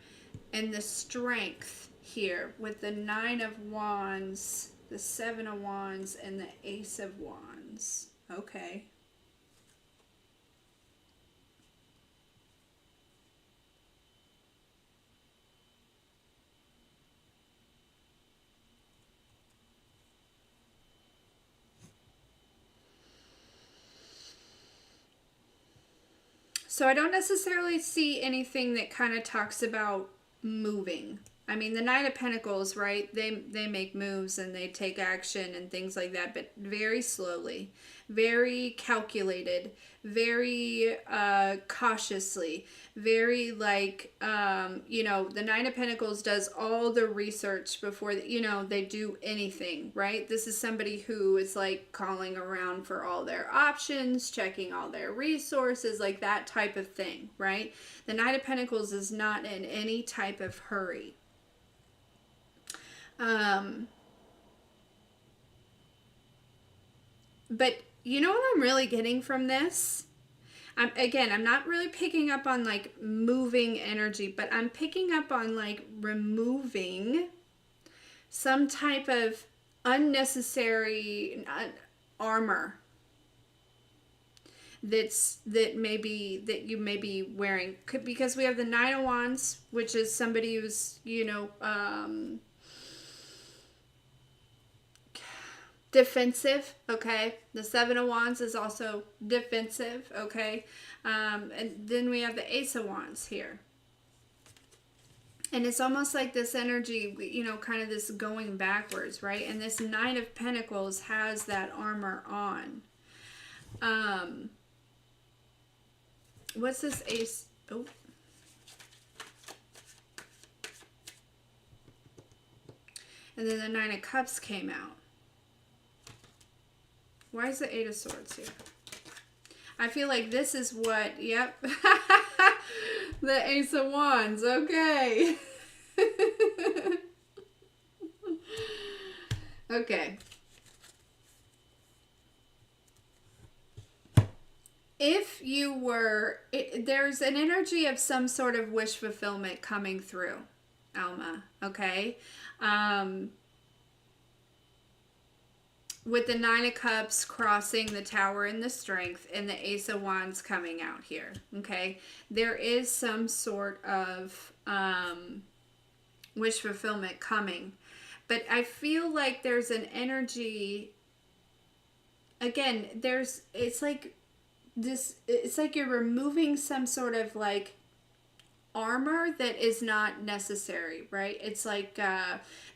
and the Strength here with the 9 of Wands, the 7 of Wands, and the Ace of Wands, okay. So I don't necessarily see anything that kind of talks about moving. I mean, the Knight of Pentacles, right? They make moves and they take action and things like that, but very slowly, very calculated, very cautiously, very like, you know, the Nine of Pentacles does all the research before, you know, they do anything, right? This is somebody who is like calling around for all their options, checking all their resources, like that type of thing, right? The Knight of Pentacles is not in any type of hurry. But you know what I'm really getting from this? I'm not really picking up on like moving energy, but I'm picking up on like removing some type of unnecessary armor that you may be wearing, because we have the Nine of Wands, which is somebody who's, you know, defensive, okay? The Seven of Wands is also defensive, okay? And then we have the Ace of Wands here. And it's almost like this energy, you know, kind of this going backwards, right? And this Nine of Pentacles has that armor on. What's this Ace? Oh. And then the Nine of Cups came out. Why is the Eight of Swords here? I feel like this is what, yep. The Ace of Wands, okay. Okay. If you were, there's an energy of some sort of wish fulfillment coming through, Alma, okay? With the Nine of Cups crossing the Tower and the Strength, and the Ace of Wands coming out here, okay? There is some sort of wish fulfillment coming. But I feel like there's an energy, again, it's like you're removing some sort of like armor that is not necessary, right? It's like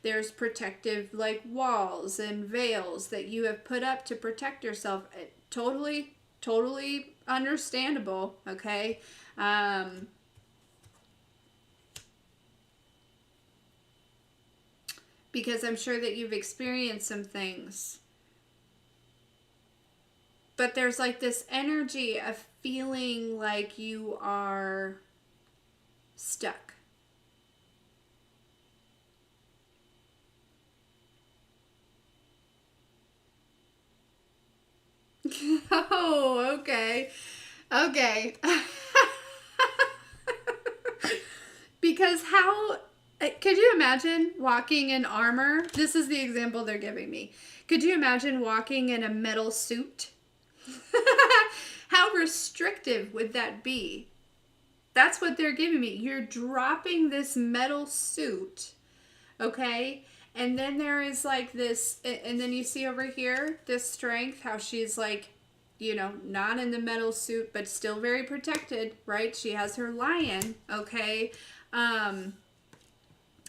there's protective like walls and veils that you have put up to protect yourself. Totally understandable, okay? because I'm sure that you've experienced some things. But there's like this energy of feeling like you are stuck. Oh, okay. Okay. Because how could you imagine walking in armor? This is the example they're giving me. Could you imagine walking in a metal suit? How restrictive would that be? That's what they're giving me. You're dropping this metal suit, okay? And then there is like this, and then you see over here this strength, how she's like, you know, not in the metal suit, but still very protected, right? She has her lion, okay?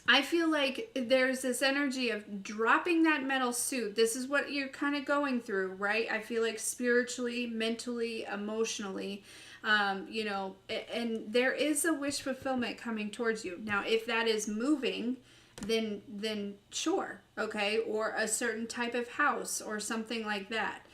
I feel like there's this energy of dropping that metal suit. This is what you're kind of going through, right? I feel like spiritually, mentally, emotionally, you know, and there is a wish fulfillment coming towards you. Now, if that is moving, then sure, okay, or a certain type of house or something like that.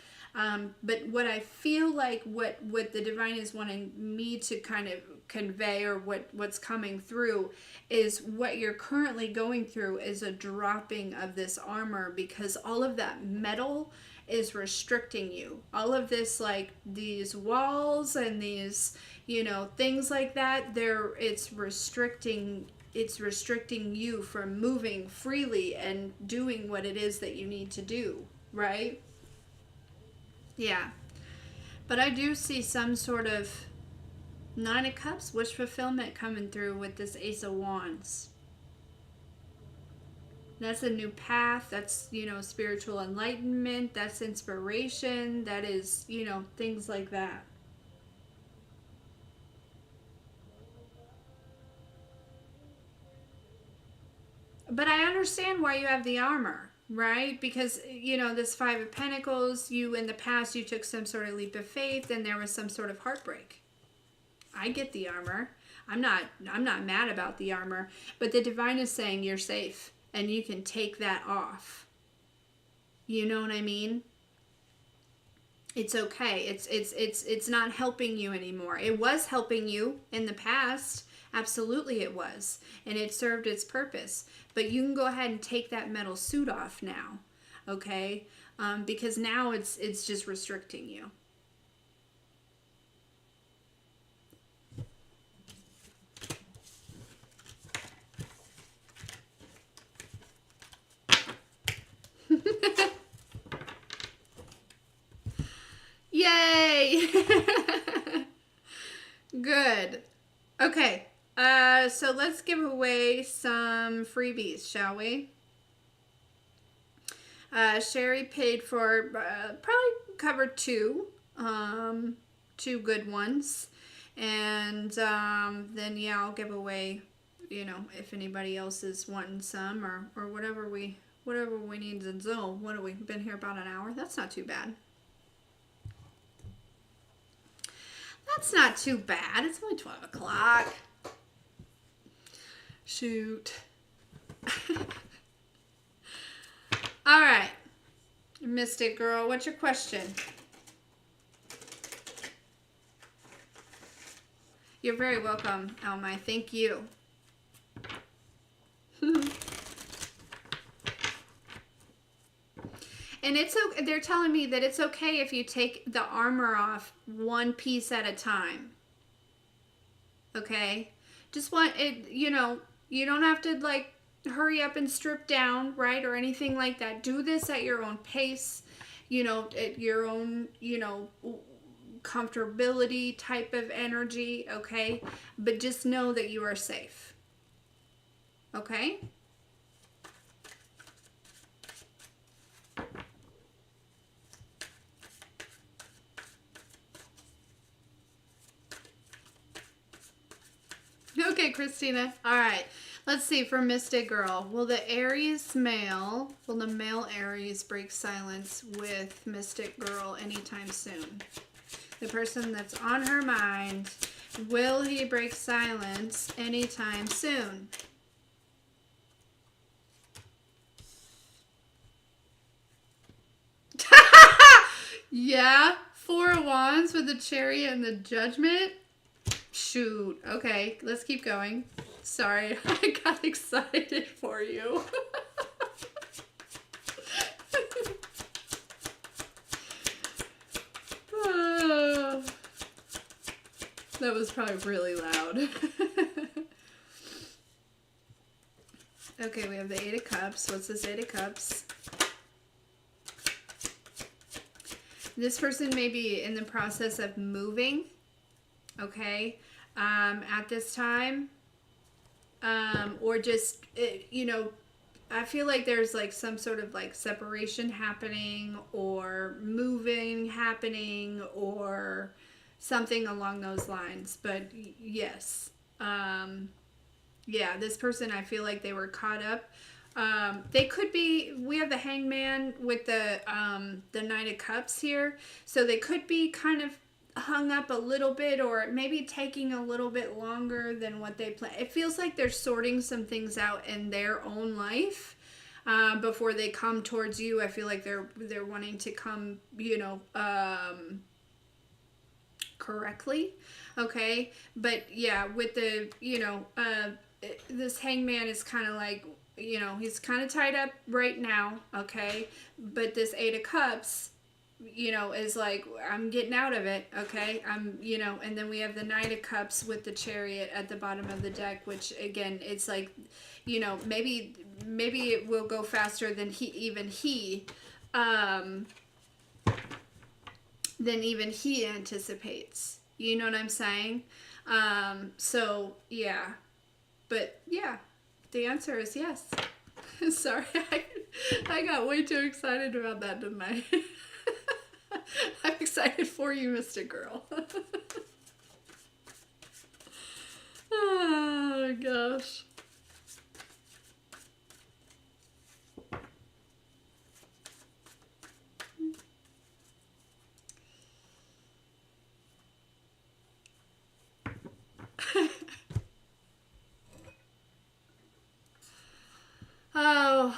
But what I feel like what the divine is wanting me to kind of convey, or what's coming through, is what you're currently going through is a dropping of this armor, because all of that metal is restricting you. All of this, like these walls and these, you know, things like that, it's restricting you from moving freely and doing what it is that you need to do, right? Yeah. But I do see some sort of Nine of Cups, wish fulfillment coming through with this Ace of Wands. That's a new path. That's, you know, spiritual enlightenment. That's inspiration. That is, you know, things like that. But I understand why you have the armor, right? Because, you know, this Five of Pentacles, you in the past, you took some sort of leap of faith and there was some sort of heartbreak. I get the armor. I'm not mad about the armor, but the divine is saying you're safe and you can take that off. You know what I mean? It's okay. It's not helping you anymore. It was helping you in the past. Absolutely it was. And it served its purpose. But you can go ahead and take that metal suit off now. Okay? Because now it's just restricting you. Yay! Good. Okay. So let's give away some freebies, shall we? Sherry paid for probably covered two good ones, and then yeah, I'll give away, you know, if anybody else is wanting some, or whatever we need in Zelle. What have we been here about an hour? That's not too bad. That's not too bad. It's only 12 o'clock. Shoot. All right. Mystic Girl, what's your question? You're very welcome, Almai. Thank you. And it's okay. They're telling me that it's okay if you take the armor off one piece at a time. Okay? Just want it, you know, you don't have to like hurry up and strip down, right? Or anything like that. Do this at your own pace, you know, at your own, you know, comfortability type of energy, okay? But just know that you are safe. Okay? Okay, Christina. All right. Let's see, for Mystic Girl. Will the male Aries break silence with Mystic Girl anytime soon? The person that's on her mind, will he break silence anytime soon? Yeah, Four of Wands with the Chariot and the Judgment. Shoot. Okay, let's keep going. Sorry, I got excited for you. Oh, that was probably really loud. Okay, we have the Eight of Cups. What's this Eight of Cups? This person may be in the process of moving, okay, at this time. Or just, you know, I feel like there's like some sort of like separation happening or moving happening or something along those lines. But yes, yeah, this person, I feel like they were caught up. They could be. We have the Hangman with the Knight of Cups here, so they could be kind of hung up a little bit, or maybe taking a little bit longer than what they plan. It feels like they're sorting some things out in their own life before they come towards you. I feel like they're wanting to come, you know, correctly. Okay, but yeah, with the, you know, this Hangman is kind of like, you know, he's kind of tied up right now, okay? But this Eight of Cups, you know, is like, I'm getting out of it, okay? I'm, you know, and then we have the Knight of Cups with the Chariot at the bottom of the deck, which again, it's like, you know, maybe it will go faster than even he anticipates. You know what I'm saying? So yeah, but yeah, the answer is yes. Sorry, I got way too excited about that, didn't I? I'm excited for you, Mr. Girl. Oh, gosh. Oh.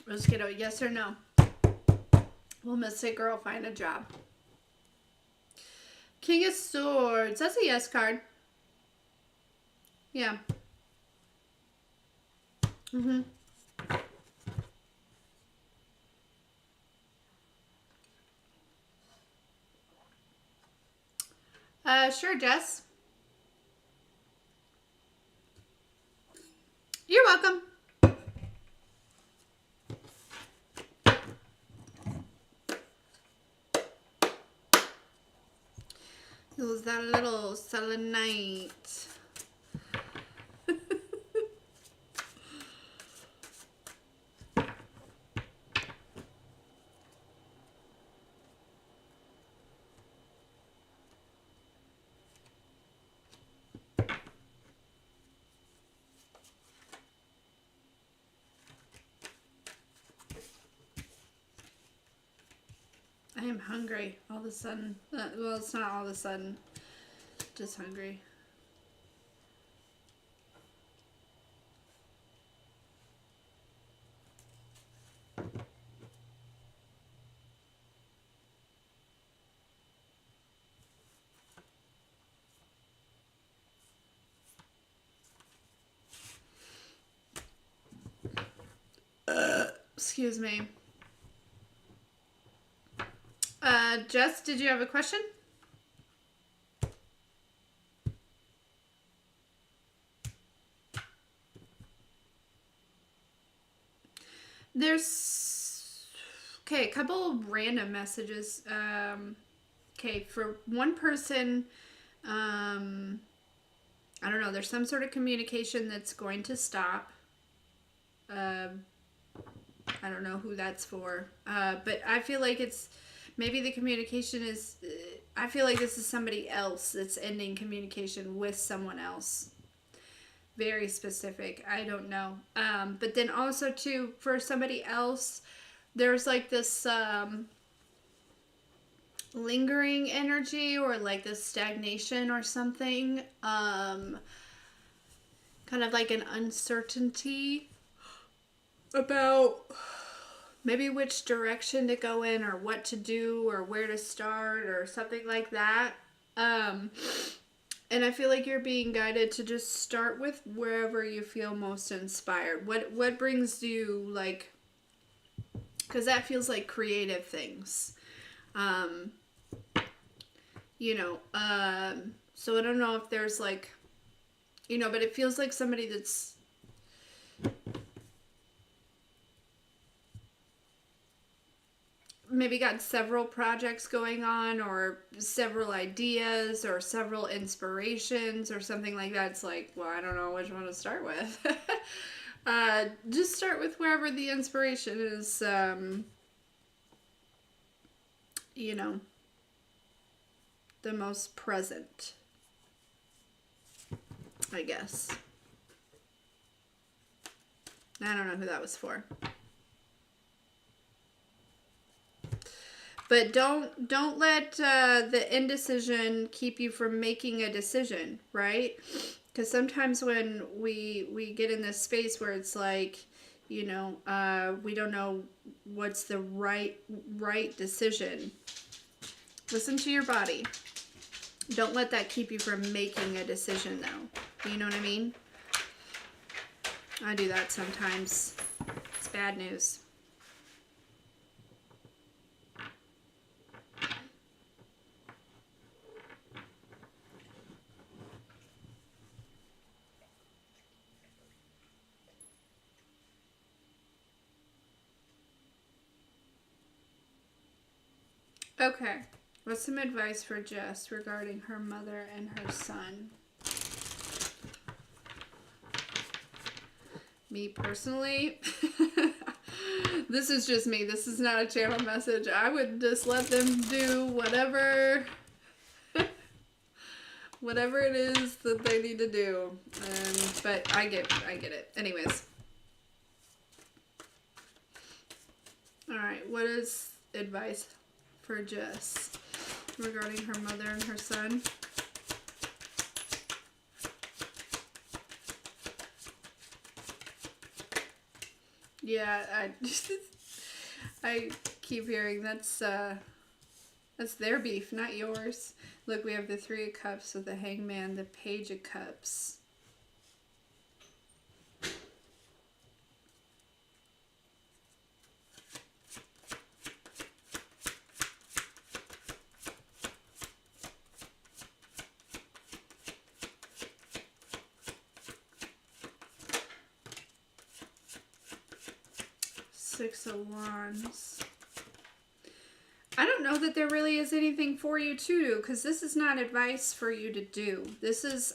Let's get a yes or no. Will Mystic Girl find a job? King of Swords. That's a yes card. Yeah. Mm-hmm. Sure, Jess. You're welcome. It was that little selenite. I am hungry all of a sudden. Well, it's not all of a sudden. Just hungry. Excuse me. Jess, did you have a question? There's okay, a couple of random messages. Okay, for one person, I don't know. There's some sort of communication that's going to stop. I don't know who that's for, but I feel like it's maybe the communication is. I feel like this is somebody else that's ending communication with someone else. Very specific. I don't know. But then also too, for somebody else, there's like this lingering energy or like this stagnation or something. Kind of like an uncertainty about maybe which direction to go in or what to do or where to start or something like that. And I feel like you're being guided to just start with wherever you feel most inspired. What brings you, like, because that feels like creative things. Um, so I don't know if there's like, but it feels like somebody that's maybe got several projects going on or several ideas or several inspirations or something like that. It's like, well, I don't know which one to start with. Just start with wherever the inspiration is, the most present, I guess. I don't know who that was for. But don't let the indecision keep you from making a decision, right? Because sometimes when we get in this space where it's like, we don't know what's the right decision. Listen to your body. Don't let that keep you from making a decision, though. You know what I mean? I do that sometimes. It's bad news. Okay. What's some advice for Jess regarding her mother and her son? Me personally, this is just me. This is not a channel message. I would just let them do whatever it is that they need to do. But I get it. Anyways. Alright, what is advice for Jess regarding her mother and her son? Yeah, I keep hearing that's their beef, not yours. Look, we have the Three of Cups with the Hangman, the Page of Cups. Six of Wands. I don't know that there really is anything for you to do, because this is not advice for you to do. This is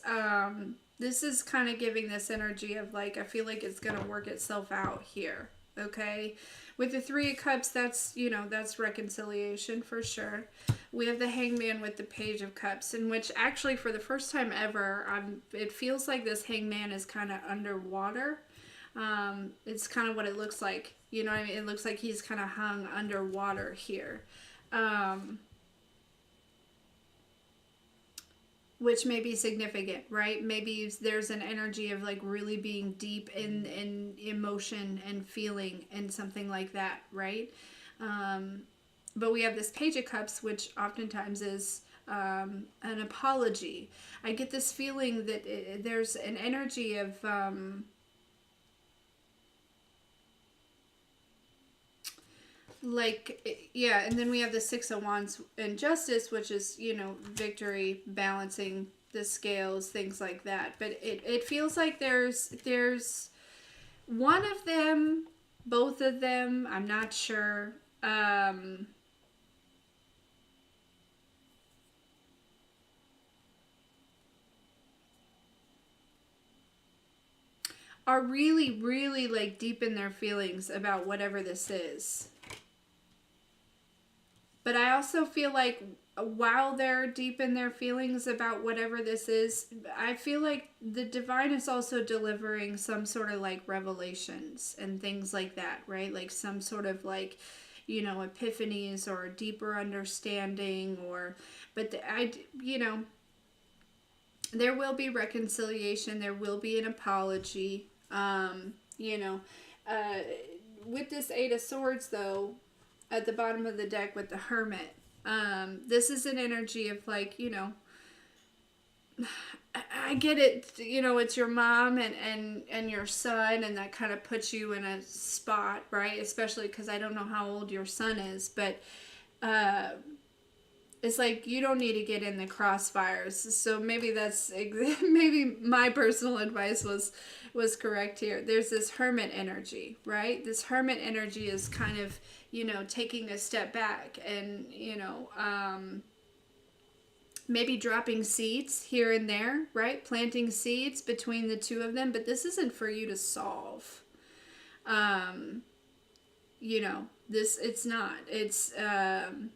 kind of giving this energy of like, I feel like it's going to work itself out here. Okay. With the Three of Cups, that's, that's reconciliation for sure. We have the Hangman with the Page of Cups, in which actually for the first time ever, it feels like this Hangman is kind of underwater. It's kind of what it looks like. You know what I mean? It looks like he's kind of hung underwater here. Which may be significant, right? Maybe there's an energy of like really being deep in emotion and feeling and something like that, right? But we have this Page of Cups, which oftentimes is an apology. I get this feeling that there's an energy of... and then we have the Six of Wands and Justice, which is, victory, balancing the scales, things like that. But it feels like there's one of them, both of them, I'm not sure, are really, really like deep in their feelings about whatever this is. But I also feel like while they're deep in their feelings about whatever this is, I feel like the divine is also delivering some sort of like revelations and things like that, right? Like some sort of like, you know, epiphanies or deeper understanding, or, but you know, there will be reconciliation, there will be an apology. You know, uh, with this Eight of Swords, though, at the bottom of the deck with the Hermit, this is an energy of, like, you know, I get it, you know, it's your mom and your son, and that kind of puts you in a spot, right? Especially because I don't know how old your son is, but uh, it's like you don't need to get in the crossfires. So maybe that's maybe my personal advice was correct here. There's this hermit energy, right? This hermit energy is kind of, you know, taking a step back and, you know, maybe dropping seeds here and there, right? Planting seeds between the two of them, but this isn't for you to solve. You know, it's not. It's and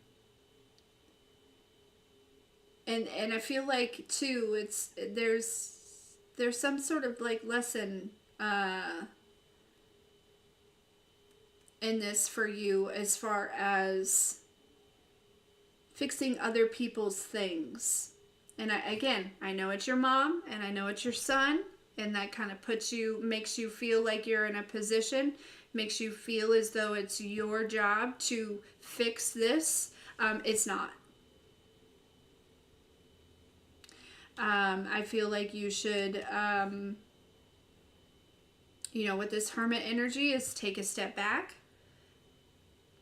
I feel like too, it's there's some sort of like lesson in this for you, as far as fixing other people's things. And I know it's your mom and I know it's your son, and that kind of makes you feel like you're in a position, makes you feel as though it's your job to fix this. It's not. I feel like you should, you know, with this hermit energy, is take a step back.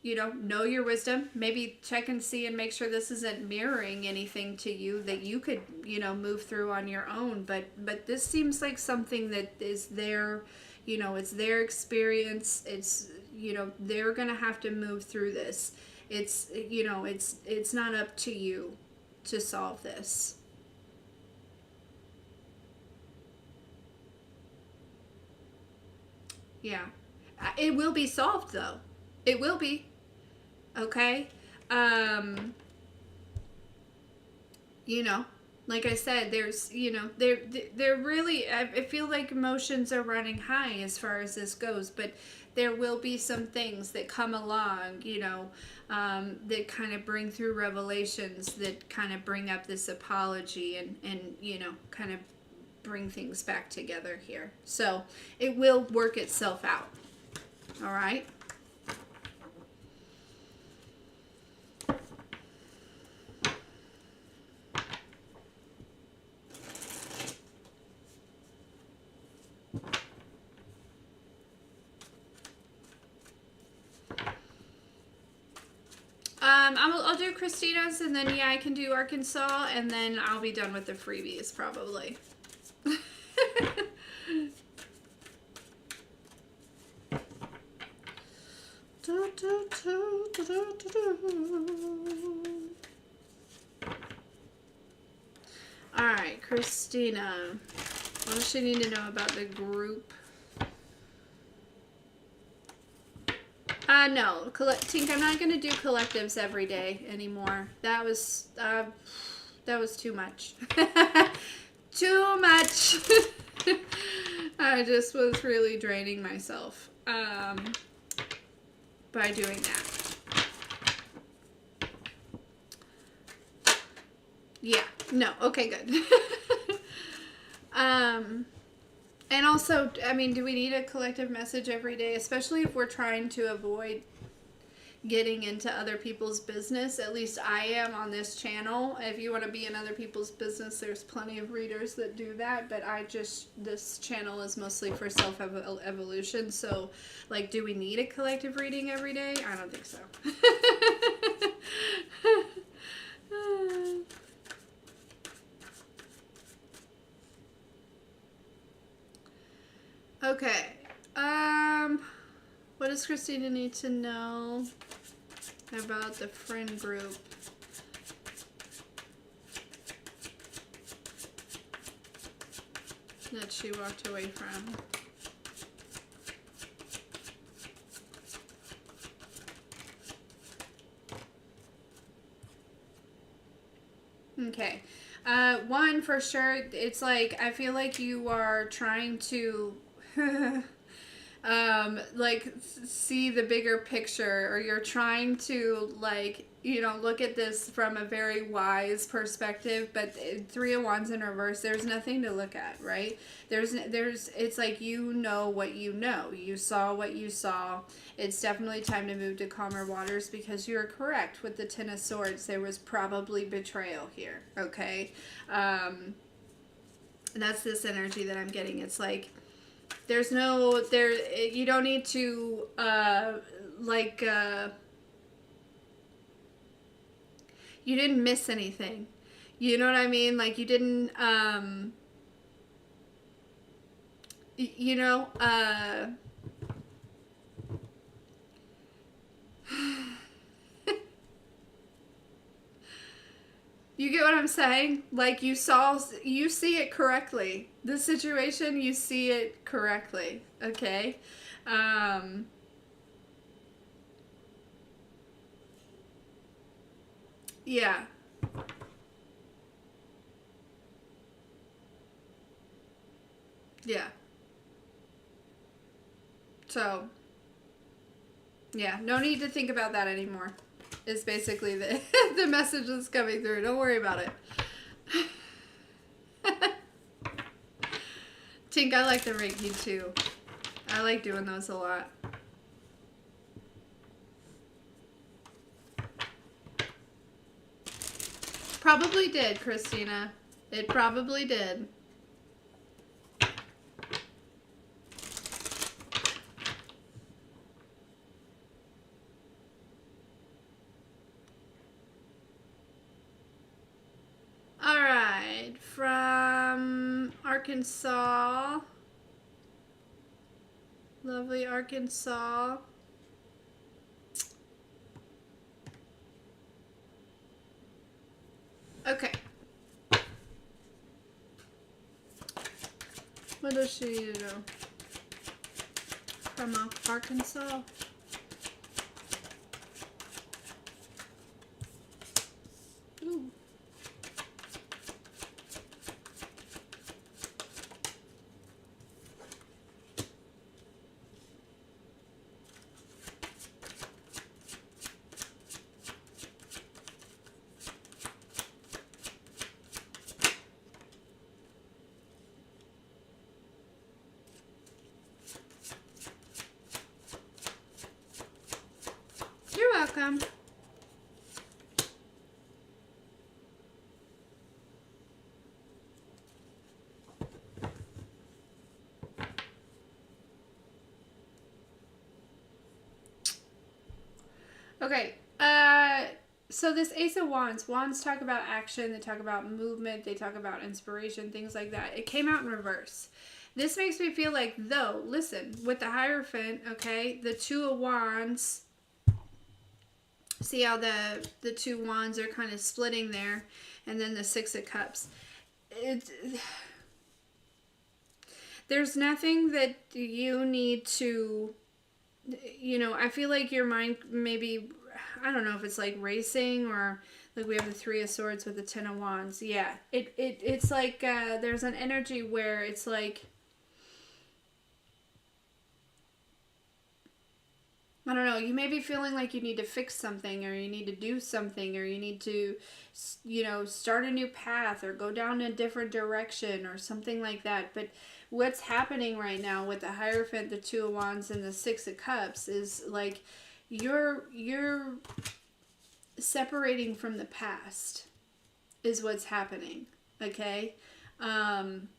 You know your wisdom. Maybe check and see and make sure this isn't mirroring anything to you that you could, you know, move through on your own. But this seems like something that is their, you know, it's their experience. It's, you know, they're gonna have to move through this. It's, you know, it's not up to you to solve this. Yeah. It will be solved, though. It will be. Okay? You know, like I said, there's, you know, they're really, I feel like emotions are running high as far as this goes, but there will be some things that come along, you know, that kind of bring through revelations, that kind of bring up this apology, and you know, kind of bring things back together here. So it will work itself out. All right. I'll do Christina's, and then yeah, I can do Arkansas, and then I'll be done with the freebies probably. All right, Christina. What does she need to know about the group? No, Tink, I'm not going to do collectives every day anymore. That was too much. Too much. I just was really draining myself by doing that. Yeah, no, okay, good. And also, I mean, do we need a collective message every day? Especially if we're trying to avoid getting into other people's business. At least I am on this channel. If you want to be in other people's business, there's plenty of readers that do that. But this channel is mostly for self-evolution. So, like, do we need a collective reading every day? I don't think so. Okay. What does Christina need to know about the friend group? That she walked away from. Okay. One, for sure, it's like, I feel like you are trying to like see the bigger picture, or you're trying to, like, you know, look at this from a very wise perspective. But Three of Wands in reverse, there's nothing to look at, right? There's it's like, you know what you know, you saw what you saw. It's definitely time to move to calmer waters, because you're correct with the Ten of Swords. There was probably betrayal here, okay? That's this energy that I'm getting. It's like, there's no, you don't need to, you didn't miss anything. You know what I mean? Like, you didn't, you know, you get what I'm saying? Like, you see it correctly. This situation, you see it correctly, okay? Yeah. Yeah. So, yeah, no need to think about that anymore. Is basically the the message that's coming through. Don't worry about it. Tink, I like the Reiki too. I like doing those a lot. Probably did, Christina. It probably did. All right, from Arkansas. Lovely Arkansas. Okay. What does she do? From Arkansas. Ooh. You're welcome. Okay. So this Ace of Wands. Wands talk about action. They talk about movement. They talk about inspiration. Things like that. It came out in reverse. This makes me feel like, though, listen, with the Hierophant, okay, the Two of Wands. See how the two wands are kind of splitting there, and then the Six of Cups. There's nothing that you need to, you know, I feel like your mind maybe, I don't know if it's like racing, or like we have the Three of Swords with the Ten of Wands. Yeah, it's like there's an energy where it's like, I don't know, you may be feeling like you need to fix something, or you need to do something, or you need to, you know, start a new path, or go down a different direction, or something like that. But what's happening right now with the Hierophant, the Two of Wands, and the Six of Cups is like, you're separating from the past is what's happening, okay? In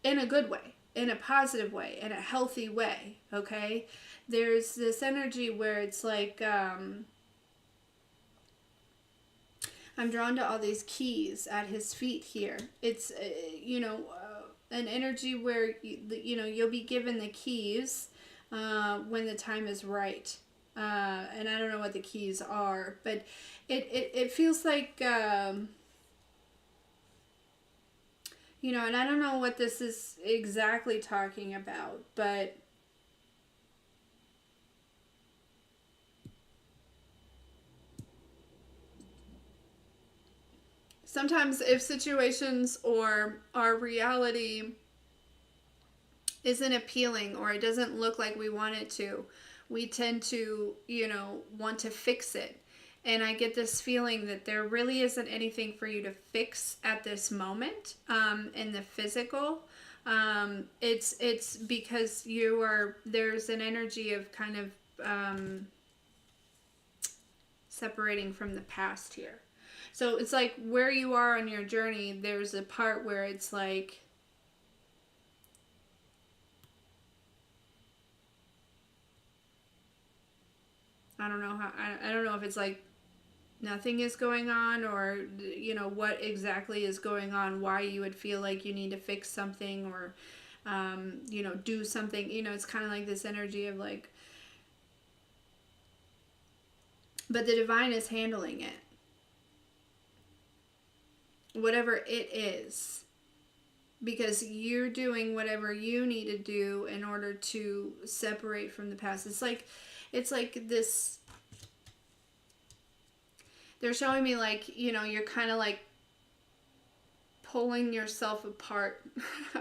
a good way, in a positive way, in a healthy way, okay? There's this energy where it's like, I'm drawn to all these keys at his feet here. It's, you know, an energy where, you know, you'll be given the keys when the time is right. And I don't know what the keys are, but it feels like, you know, and I don't know what this is exactly talking about, but sometimes if situations or our reality isn't appealing, or it doesn't look like we want it to, we tend to, you know, want to fix it. And I get this feeling that there really isn't anything for you to fix at this moment, in the physical. It's because there's an energy of kind of separating from the past here. So it's like where you are on your journey, there's a part where it's like, I don't know how, I don't know if it's like nothing is going on, or, you know, what exactly is going on, why you would feel like you need to fix something, or, you know, do something. You know, it's kind of like this energy of like, but the divine is handling it. Whatever it is. Because you're doing whatever you need to do in order to separate from the past. It's like this, they're showing me like, you know, you're kind of like pulling yourself apart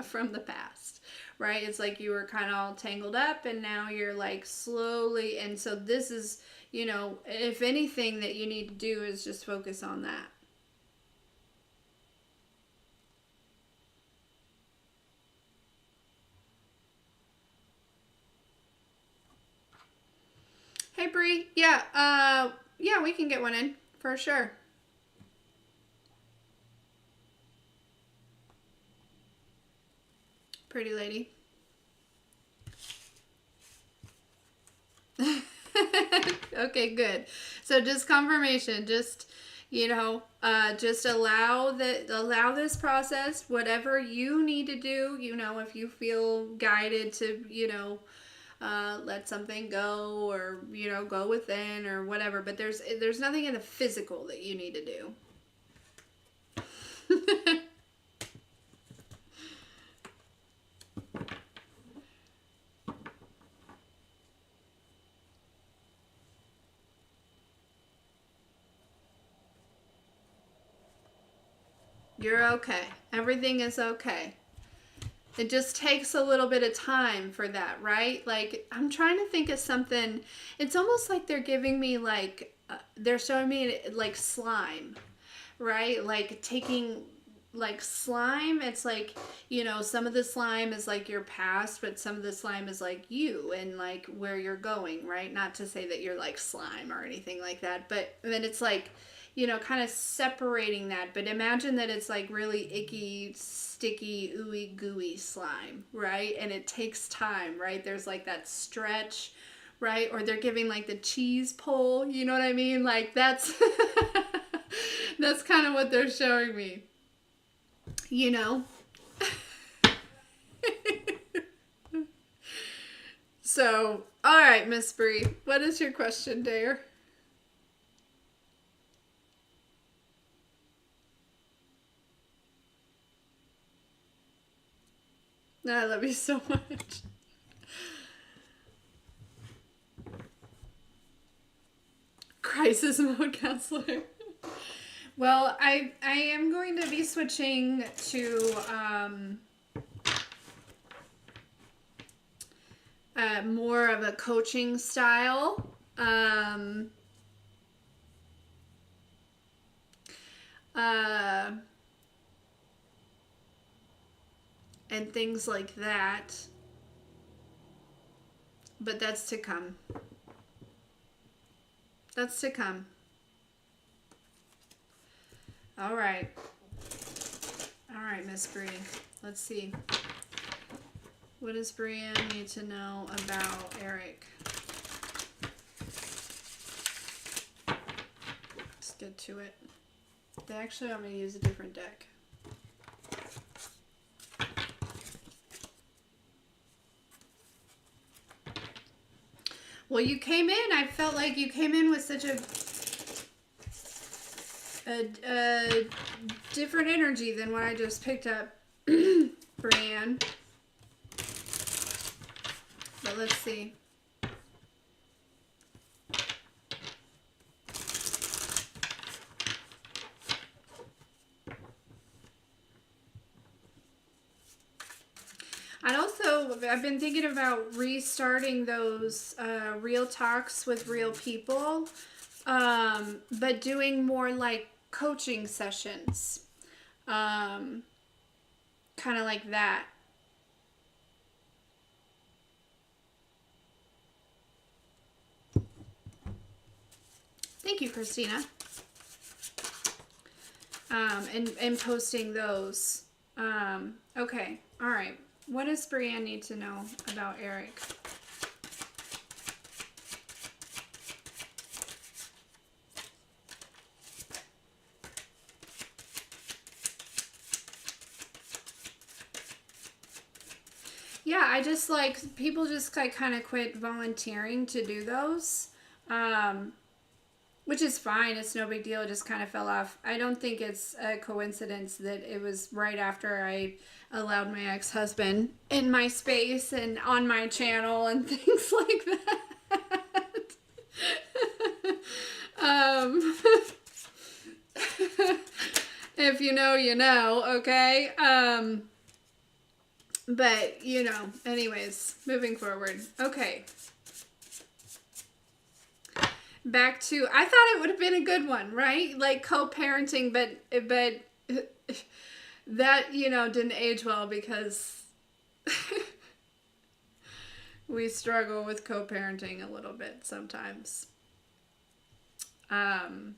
from the past, right? It's like you were kind of all tangled up, and now you're like slowly, and so this is, you know, if anything that you need to do is just focus on that. Hey Bree, yeah, yeah, we can get one in for sure. Pretty lady. Okay, good. So just confirmation, just, you know, just allow this process, whatever you need to do, you know, if you feel guided to, you know, let something go, or, you know, go within or whatever, but there's nothing in the physical that you need to do. You're okay. Everything is okay. It just takes a little bit of time for that, right? Like, I'm trying to think of something. It's almost like they're giving me like, they're showing me like slime, right? Like taking like slime. It's like, you know, some of the slime is like your past, but some of the slime is like you and like where you're going, right? Not to say that you're like slime or anything like that, but then it's like, you know, kind of separating that. But imagine that it's like really icky, sticky, ooey gooey slime, right? And it takes time, right? There's like that stretch, right? Or they're giving like the cheese pull, you know what I mean? Like that's that's kind of what they're showing me, you know? So, all right, Miss Bree, what is your question, dear? I love you so much. Crisis mode counselor. Well, I am going to be switching to more of a coaching style. And things like that. But that's to come. That's to come. All right. All right, Miss Bree. Let's see. What does Brienne need to know about Eric? Let's get to it. They actually want me to use a different deck. Well, you came in. I felt like you came in with such a different energy than what I just picked up, Brienne. But let's see. I'd also I've been thinking about restarting those real talks with real people, but doing more like coaching sessions, kind of like that. Thank you, Christina. And posting those. Okay, all right. What does Brienne need to know about Eric? Yeah, I just like, people just like kind of quit volunteering to do those. Which is fine. It's no big deal. It just kind of fell off. I don't think it's a coincidence that it was right after I allowed my ex-husband in my space and on my channel and things like that. um, if you know, you know, okay? But, you know, anyways, moving forward. Okay. Back to, I thought it would have been a good one, right? Like co-parenting, but that, you know, didn't age well because we struggle with co-parenting a little bit sometimes. And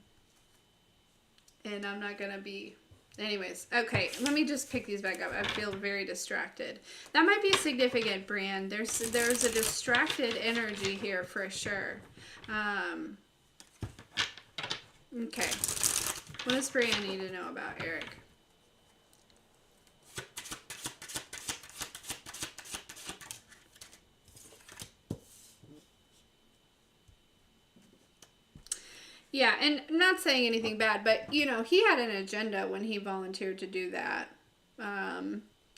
I'm not gonna be, anyways. Okay, let me just pick these back up. I feel very distracted. That might be significant, Brienne. There's a distracted energy here for sure. Okay. What does Brienne need to know about Eric? Yeah, and not saying anything bad, but, you know, he had an agenda when he volunteered to do that.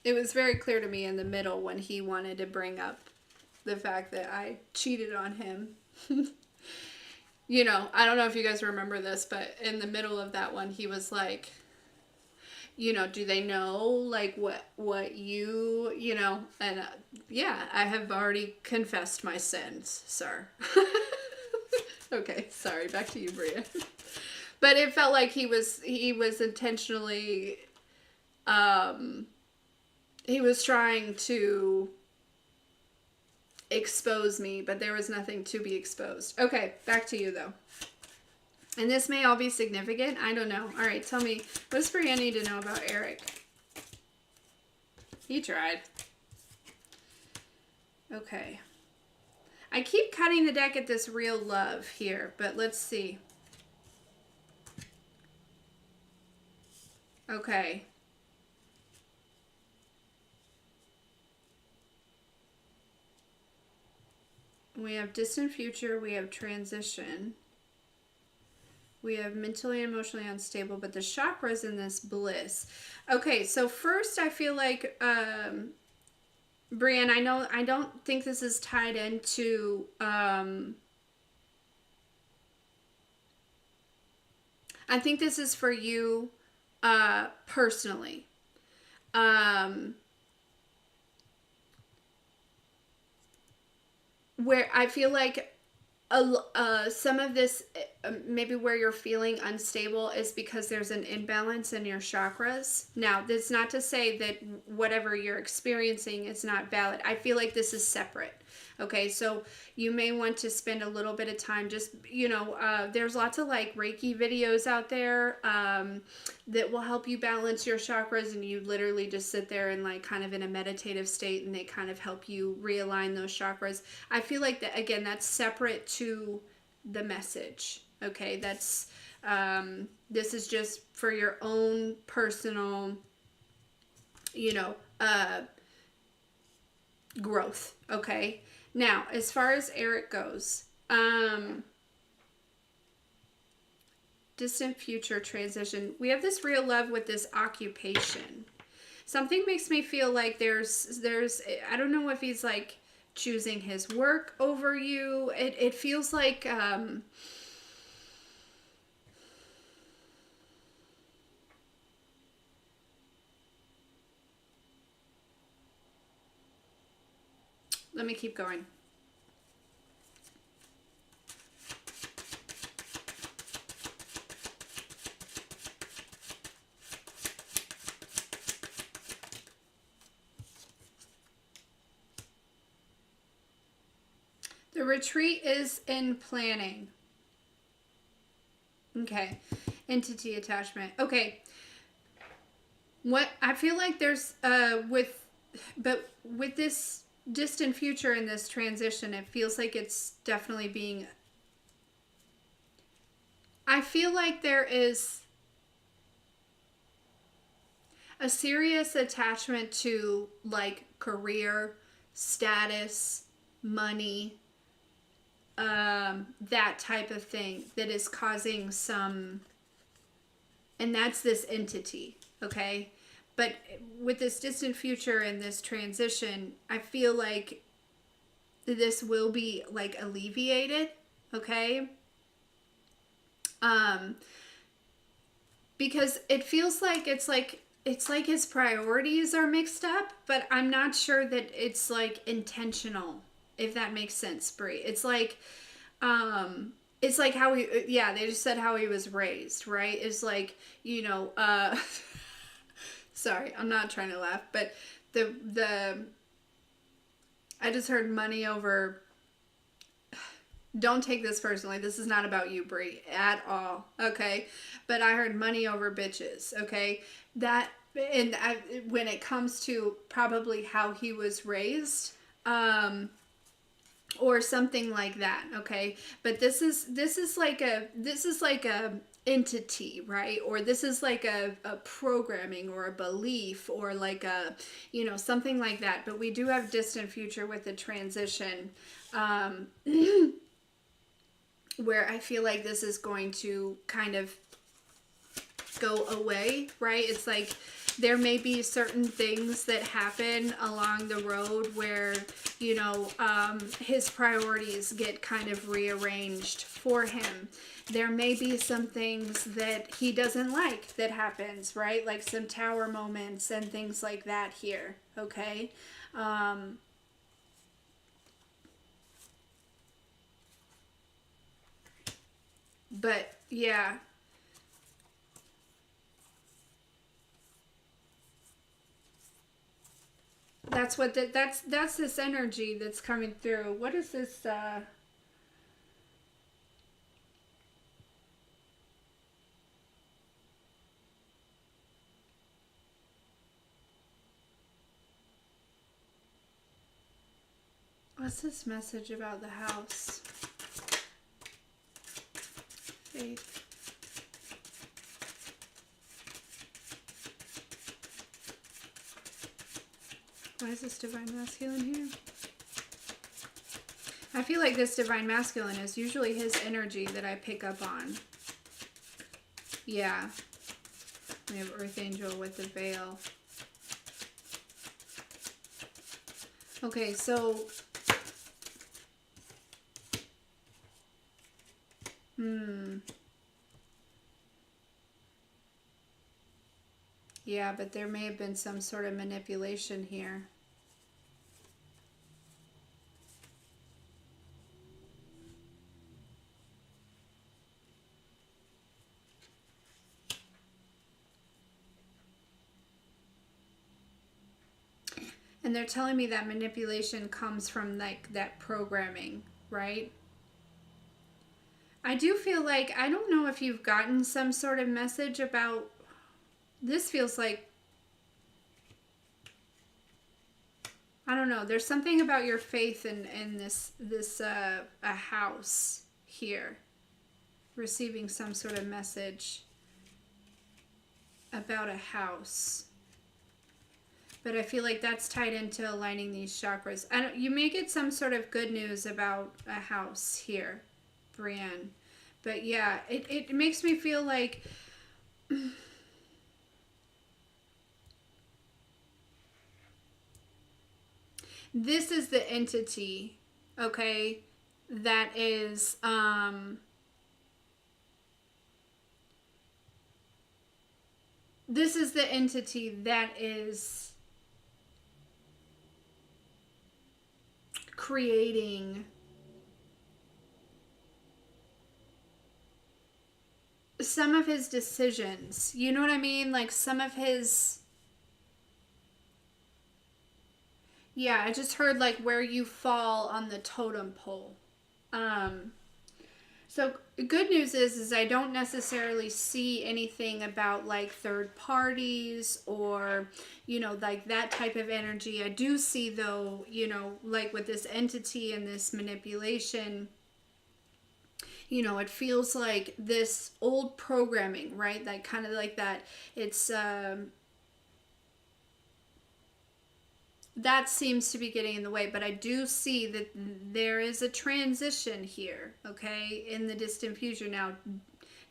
It was very clear to me in the middle when he wanted to bring up the fact that I cheated on him. You know, I don't know if you guys remember this, but in the middle of that one, he was like, you know, do they know, like, what you know, and yeah, I have already confessed my sins, sir. Okay, sorry, back to you, Bria. But it felt like he was intentionally, he was trying to expose me, but there was nothing to be exposed. Okay, back to you, though. And this may all be significant. I don't know. All right, tell me, what does Brienne need to know about Eric? He tried. Okay. I keep cutting the deck at this real love here, but let's see. Okay. We have distant future. We have transition. We have mentally and emotionally unstable, but the chakras in this bliss. Okay, so first I feel like, Brienne, I don't think this is tied into, I think this is for you, personally. Where I feel like some of this, maybe where you're feeling unstable is because there's an imbalance in your chakras. Now, that's not to say that whatever you're experiencing is not valid. I feel like this is separate. Okay, so you may want to spend a little bit of time just, you know, there's lots of like Reiki videos out there that will help you balance your chakras, and you literally just sit there and like kind of in a meditative state, and they kind of help you realign those chakras. I feel like that, again, that's separate to the message. Okay, that's this is just for your own personal, you know, growth. Okay. Now, as far as Eric goes, distant future transition, we have this real love with this occupation. Something makes me feel like there's I don't know if he's like choosing his work over you. It feels like let me keep going. The retreat is in planning. Okay. Entity attachment. Okay. What I feel like there's with this distant future in this transition, it feels like it's definitely being, I feel like there is a serious attachment to like career, status, money, that type of thing that is causing some, and that's this entity, okay? But with this distant future and this transition, I feel like this will be like alleviated, okay? Because it feels like it's like his priorities are mixed up, but I'm not sure that it's like intentional, if that makes sense, Brie. It's like how he, yeah, they just said how he was raised, right? It's like, you know, sorry, I'm not trying to laugh, but I just heard money over, don't take this personally. This is not about you, Brie, at all. Okay. But I heard money over bitches. Okay. That, and when it comes to probably how he was raised, or something like that. Okay. But this is like a entity, right? Or this is like a programming or a belief or like a, you know, something like that. But we do have distant future with the transition. Where I feel like this is going to kind of go away, right? It's like there may be certain things that happen along the road where, you know, his priorities get kind of rearranged for him. There may be some things that he doesn't like that happens, right? Like some tower moments and things like that here, okay? But yeah, that's what that's this energy that's coming through. What is this? What's this message about the house? Faith. Why is this divine masculine here? I feel like this divine masculine is usually his energy that I pick up on. Yeah. We have Earth Angel with the veil. Okay, so... Yeah, but there may have been some sort of manipulation here. And they're telling me that manipulation comes from like that programming, right? I do feel like, I don't know if you've gotten some sort of message about, this feels like, I don't know, there's something about your faith in this a house here, receiving some sort of message about a house. But I feel like that's tied into aligning these chakras. You may get some sort of good news about a house here, Brienne. But yeah, it makes me feel like this is the entity, okay, that is this is the entity that is creating some of his decisions. You know what I mean? Like some of his, yeah, I just heard like where you fall on the totem pole. Um, so good news is I don't necessarily see anything about like third parties or, you know, like that type of energy. I do see though, you know, like with this entity and this manipulation, you know, it feels like this old programming, right? Like kind of like that. It's that seems to be getting in the way, but I do see that there is a transition here, okay, in the distant future. Now,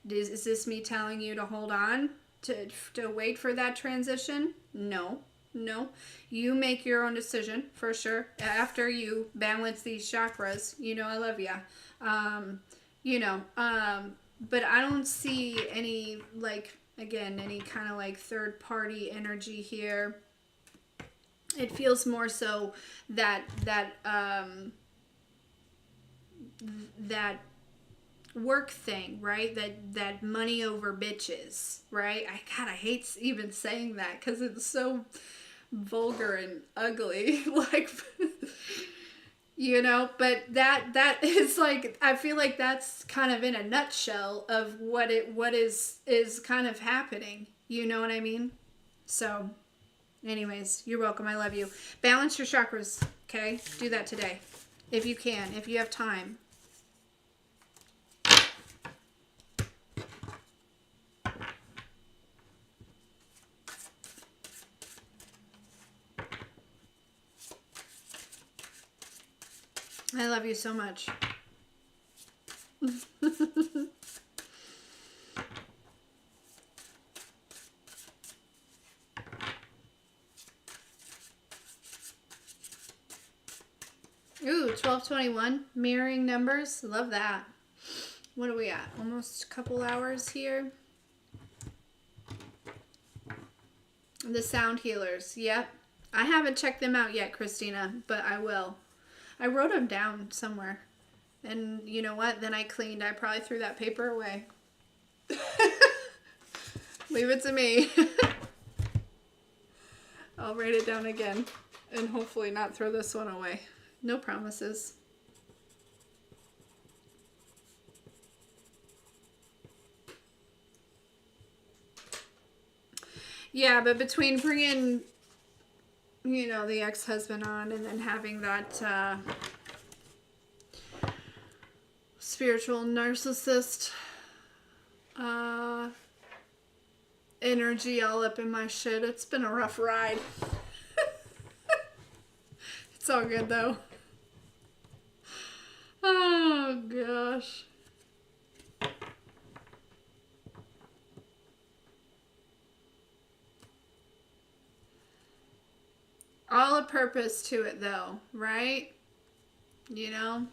is this me telling you to hold on, to wait for that transition? No, no. You make your own decision, for sure. After you balance these chakras, you know I love ya. You know, but I don't see any, like, again, any kind of like third party energy here. It feels more so that that work thing, right? That money over bitches, right? I hate even saying that because it's so vulgar and ugly. Like, you know, but that is like, I feel like that's kind of in a nutshell of what is kind of happening. You know what I mean? So anyways, you're welcome. I love you. Balance your chakras, okay? Do that today. If you can, if you have time. I love you so much. Ooh, 12:21. Mirroring numbers. Love that. What are we at? Almost a couple hours here. The sound healers. Yep. I haven't checked them out yet, Christina, but I will. I wrote them down somewhere. And you know what? Then I cleaned. I probably threw that paper away. Leave it to me. I'll write it down again. And hopefully not throw this one away. No promises. Yeah, but between bringing, you know, the ex-husband on and then having that spiritual narcissist energy all up in my shit, it's been a rough ride. It's all good though. Oh gosh. All a purpose to it though, right? You know,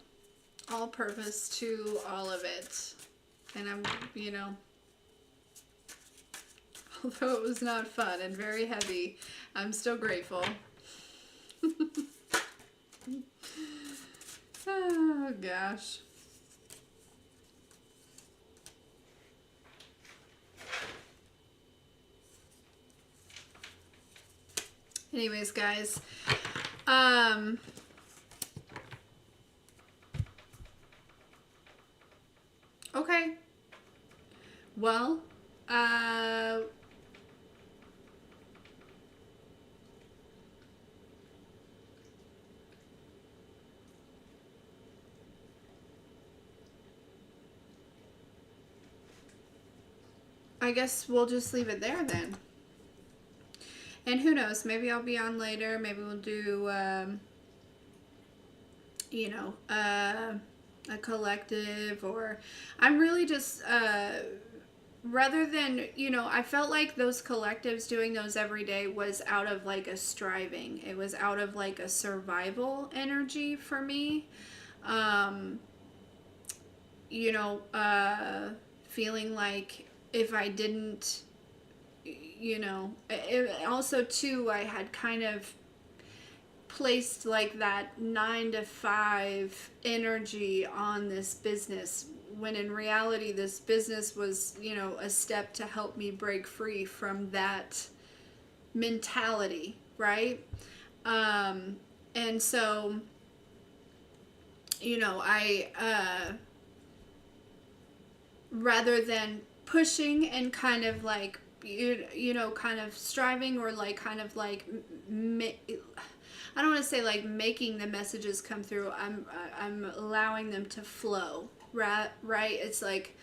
all purpose to all of it. And I'm, you know, although it was not fun and very heavy, I'm still grateful. Oh gosh. Anyways, guys, okay. Well, I guess we'll just leave it there then. And who knows, maybe I'll be on later. Maybe we'll do, you know, a collective, or I'm really just, rather than, you know, I felt like those collectives, doing those every day was out of like a striving. It was out of like a survival energy for me. You know, feeling like if I didn't, you know, it also too, I had kind of placed like that 9 to 5 energy on this business, when in reality this business was, you know, a step to help me break free from that mentality, right? And so, you know, rather than pushing and kind of like, you know, kind of striving, or like kind of like I don't want to say like making the messages come through. I'm allowing them to flow, right? It's like,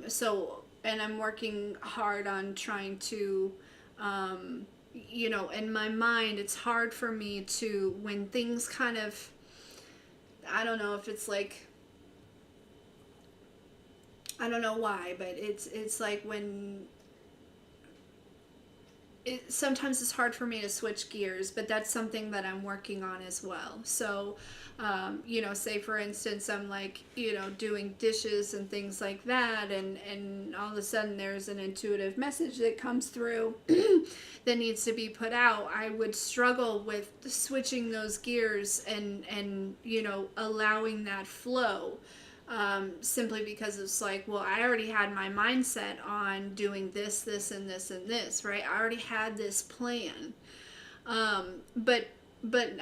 so, and I'm working hard on trying to, you know, in my mind, it's hard for me to, when things kind of, I don't know if it's like, I don't know why, but it's like when sometimes it's hard for me to switch gears, but that's something that I'm working on as well. So, you know, say for instance, I'm like, you know, doing dishes and things like that, and all of a sudden there's an intuitive message that comes through that needs to be put out. I would struggle with switching those gears and you know, allowing that flow. Simply because it's like, well, I already had my mindset on doing this, this, and this, and this, right? I already had this plan. But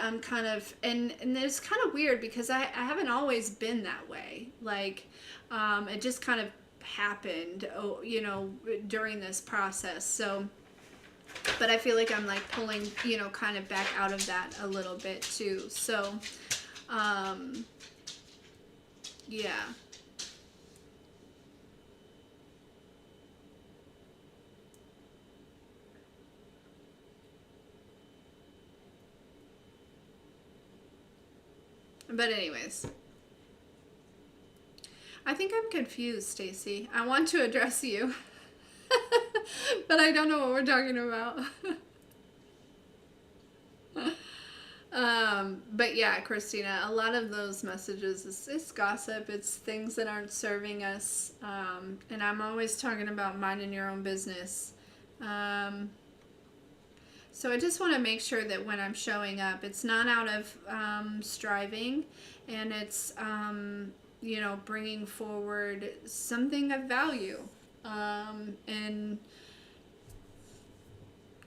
I'm kind of, and it's kind of weird because I haven't always been that way. Like, it just kind of happened, you know, during this process. So, but I feel like I'm like pulling, you know, kind of back out of that a little bit too. So, yeah. But anyways, I think I'm confused, Stacy. I want to address you, but I don't know what we're talking about. But yeah, Christina, a lot of those messages is gossip. It's things that aren't serving us. And I'm always talking about minding your own business. So I just want to make sure that when I'm showing up, it's not out of striving, and it's, you know, bringing forward something of value. And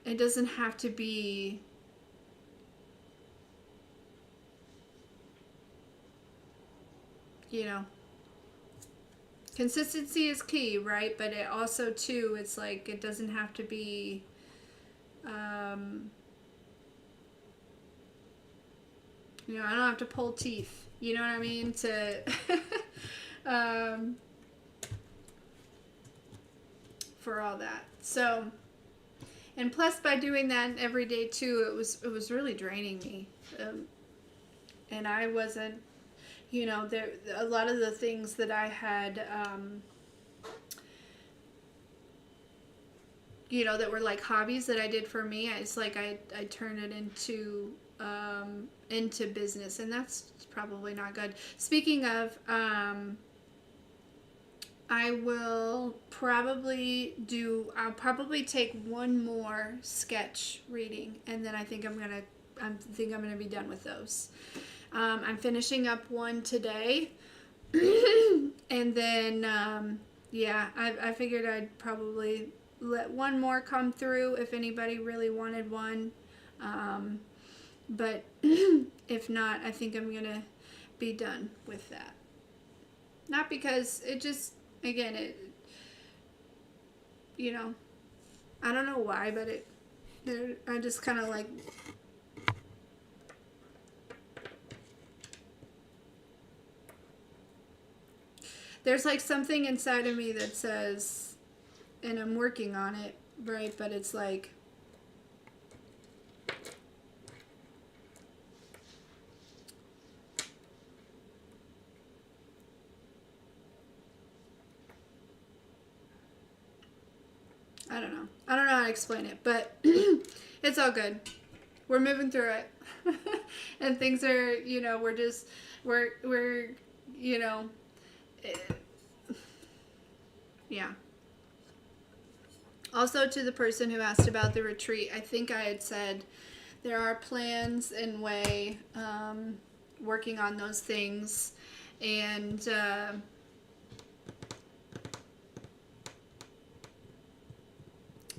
it doesn't have to be, you know, consistency is key, right? But it also, too, it's like it doesn't have to be, you know, I don't have to pull teeth. You know what I mean? To for all that. So, and plus by doing that every day too, it was really draining me. And I wasn't, you know, there a lot of the things that I had, you know, that were like hobbies that I did for me. It's like I turned it into business, and that's probably not good. Speaking of, I'll probably take one more sketch reading, and then I think I'm gonna be done with those. I'm finishing up one today, and then, yeah, I figured I'd probably let one more come through if anybody really wanted one. But if not, I think I'm gonna be done with that. Not because it just, again, you know, I don't know why, but I just kind of like, there's like something inside of me that says, and I'm working on it, right? But it's like, I don't know. I don't know how to explain it, but it's all good. We're moving through it. And things are, you know, we're, you know, yeah. Also, to the person who asked about the retreat, I think I had said there are plans in way, working on those things. And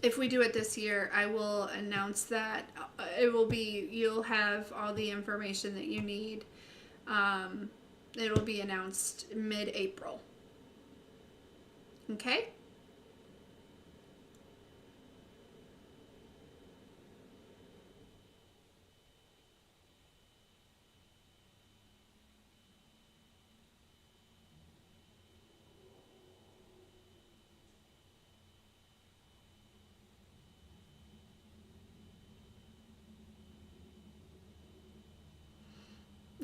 if we do it this year, I will announce that. It will be, you'll have all the information that you need. It'll be announced mid-April. Okay?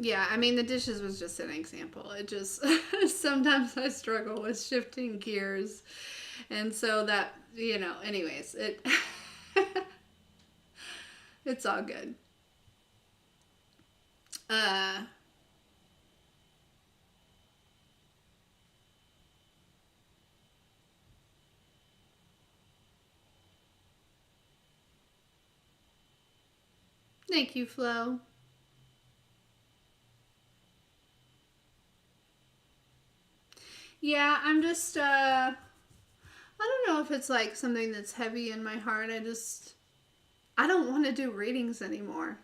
Yeah, I mean, the dishes was just an example. It just, sometimes I struggle with shifting gears. And so that, anyways, it's all good. Uh, Thank you, Flo. Yeah, I'm just, I don't know if it's like something that's heavy in my heart. I don't want to do readings anymore.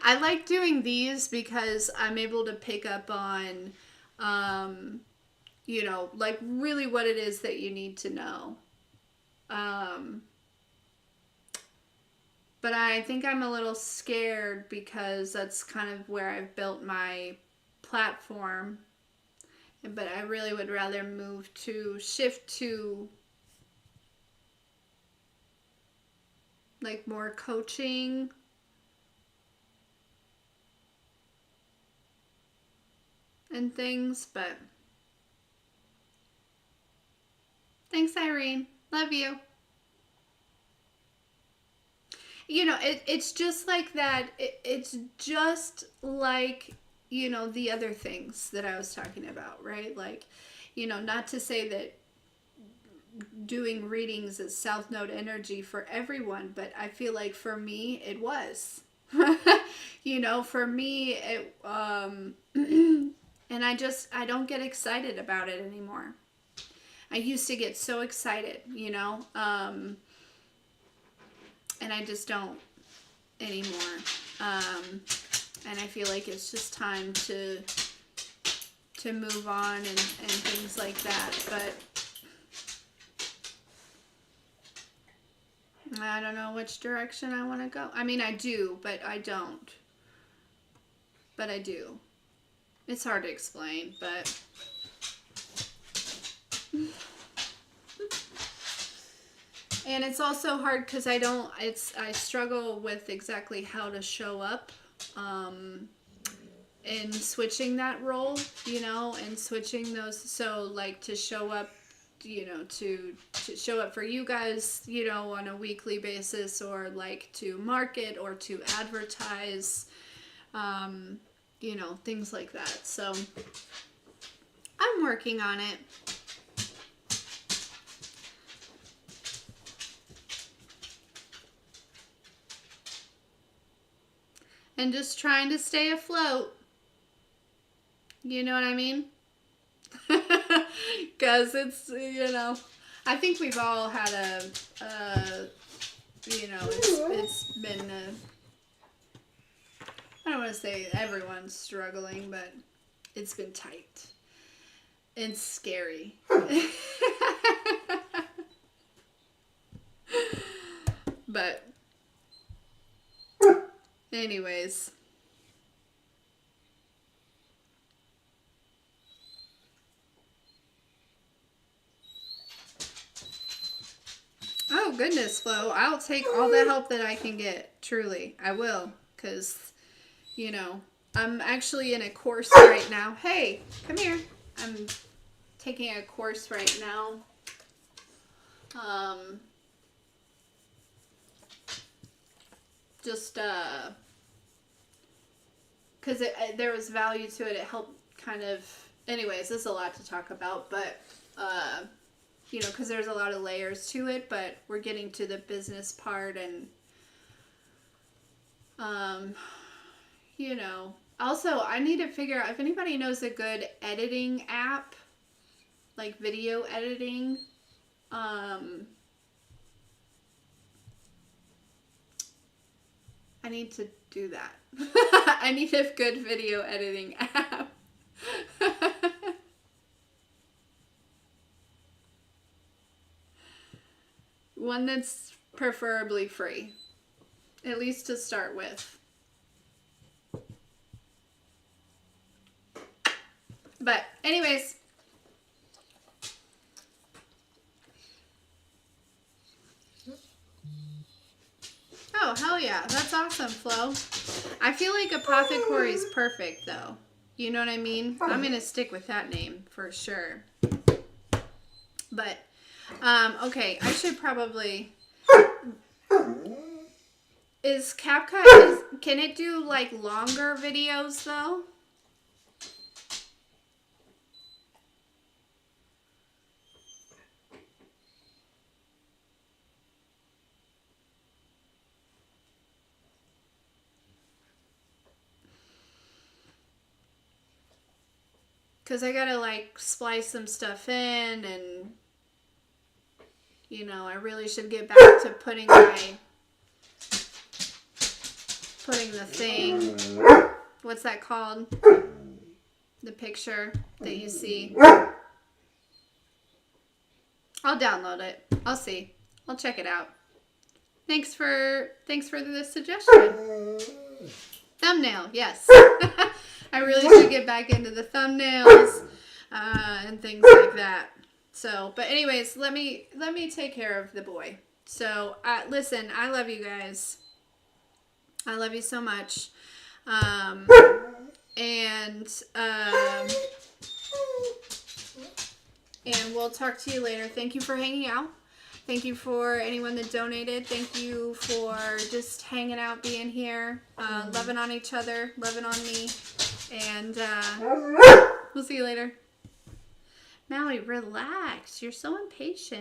I like doing these because I'm able to pick up on, like really what it is that you need to know. But I think I'm a little scared because that's kind of where I've built my platform. But I really would rather shift to like more coaching and things. But thanks, Irene. Love you. It's just like that. It's just like, the other things that I was talking about, right? Like, not to say that doing readings is South Node energy for everyone, but I feel like for me, it was. For me, and I don't get excited about it anymore. I used to get so excited, and I just don't anymore. And I feel like it's just time to move on and things like that. But I don't know which direction I want to go. I mean, I do, but I don't. But I do. It's hard to explain, but and it's also hard because I struggle with exactly how to show up in switching that role, and switching those. So like to show up, to show up for you guys, on a weekly basis, or like to market or to advertise, things like that. So I'm working on it. And just trying to stay afloat. You know what I mean? Because it's, I think we've all had it's been, I don't want to say everyone's struggling, but it's been tight. And scary. But anyways. Oh, goodness, Flo. I'll take all the help that I can get. Truly. I will. Because, I'm actually in a course right now. Hey, come here. I'm taking a course right now. Just, because there was value to it. It helped kind of, anyways, there's a lot to talk about, but, you know, because there's a lot of layers to it, but we're getting to the business part and, you know, also I need to figure out if anybody knows a good editing app, like video editing. I need to do that. I need a good video editing app. One that's preferably free, at least to start with. But anyways, oh, hell yeah. That's awesome, Flo. I feel like Apothecary is perfect, though. You know what I mean? I'm going to stick with that name for sure. But, okay, I should probably... Is CapCut... Can it do, like, longer videos, though? Because I gotta, like, splice some stuff in, and, you know, I really should get back to putting the thing, what's that called? The picture that you see. I'll download it. I'll see. I'll check it out. Thanks for the suggestion. Thumbnail, yes. I really should get back into the thumbnails and things like that. So, but anyways, let me take care of the boy. So, listen, I love you guys. I love you so much. And we'll talk to you later. Thank you for hanging out. Thank you for anyone that donated. Thank you for just hanging out, being here, loving on each other, loving on me. And we'll see you later. Maui, relax. You're so impatient.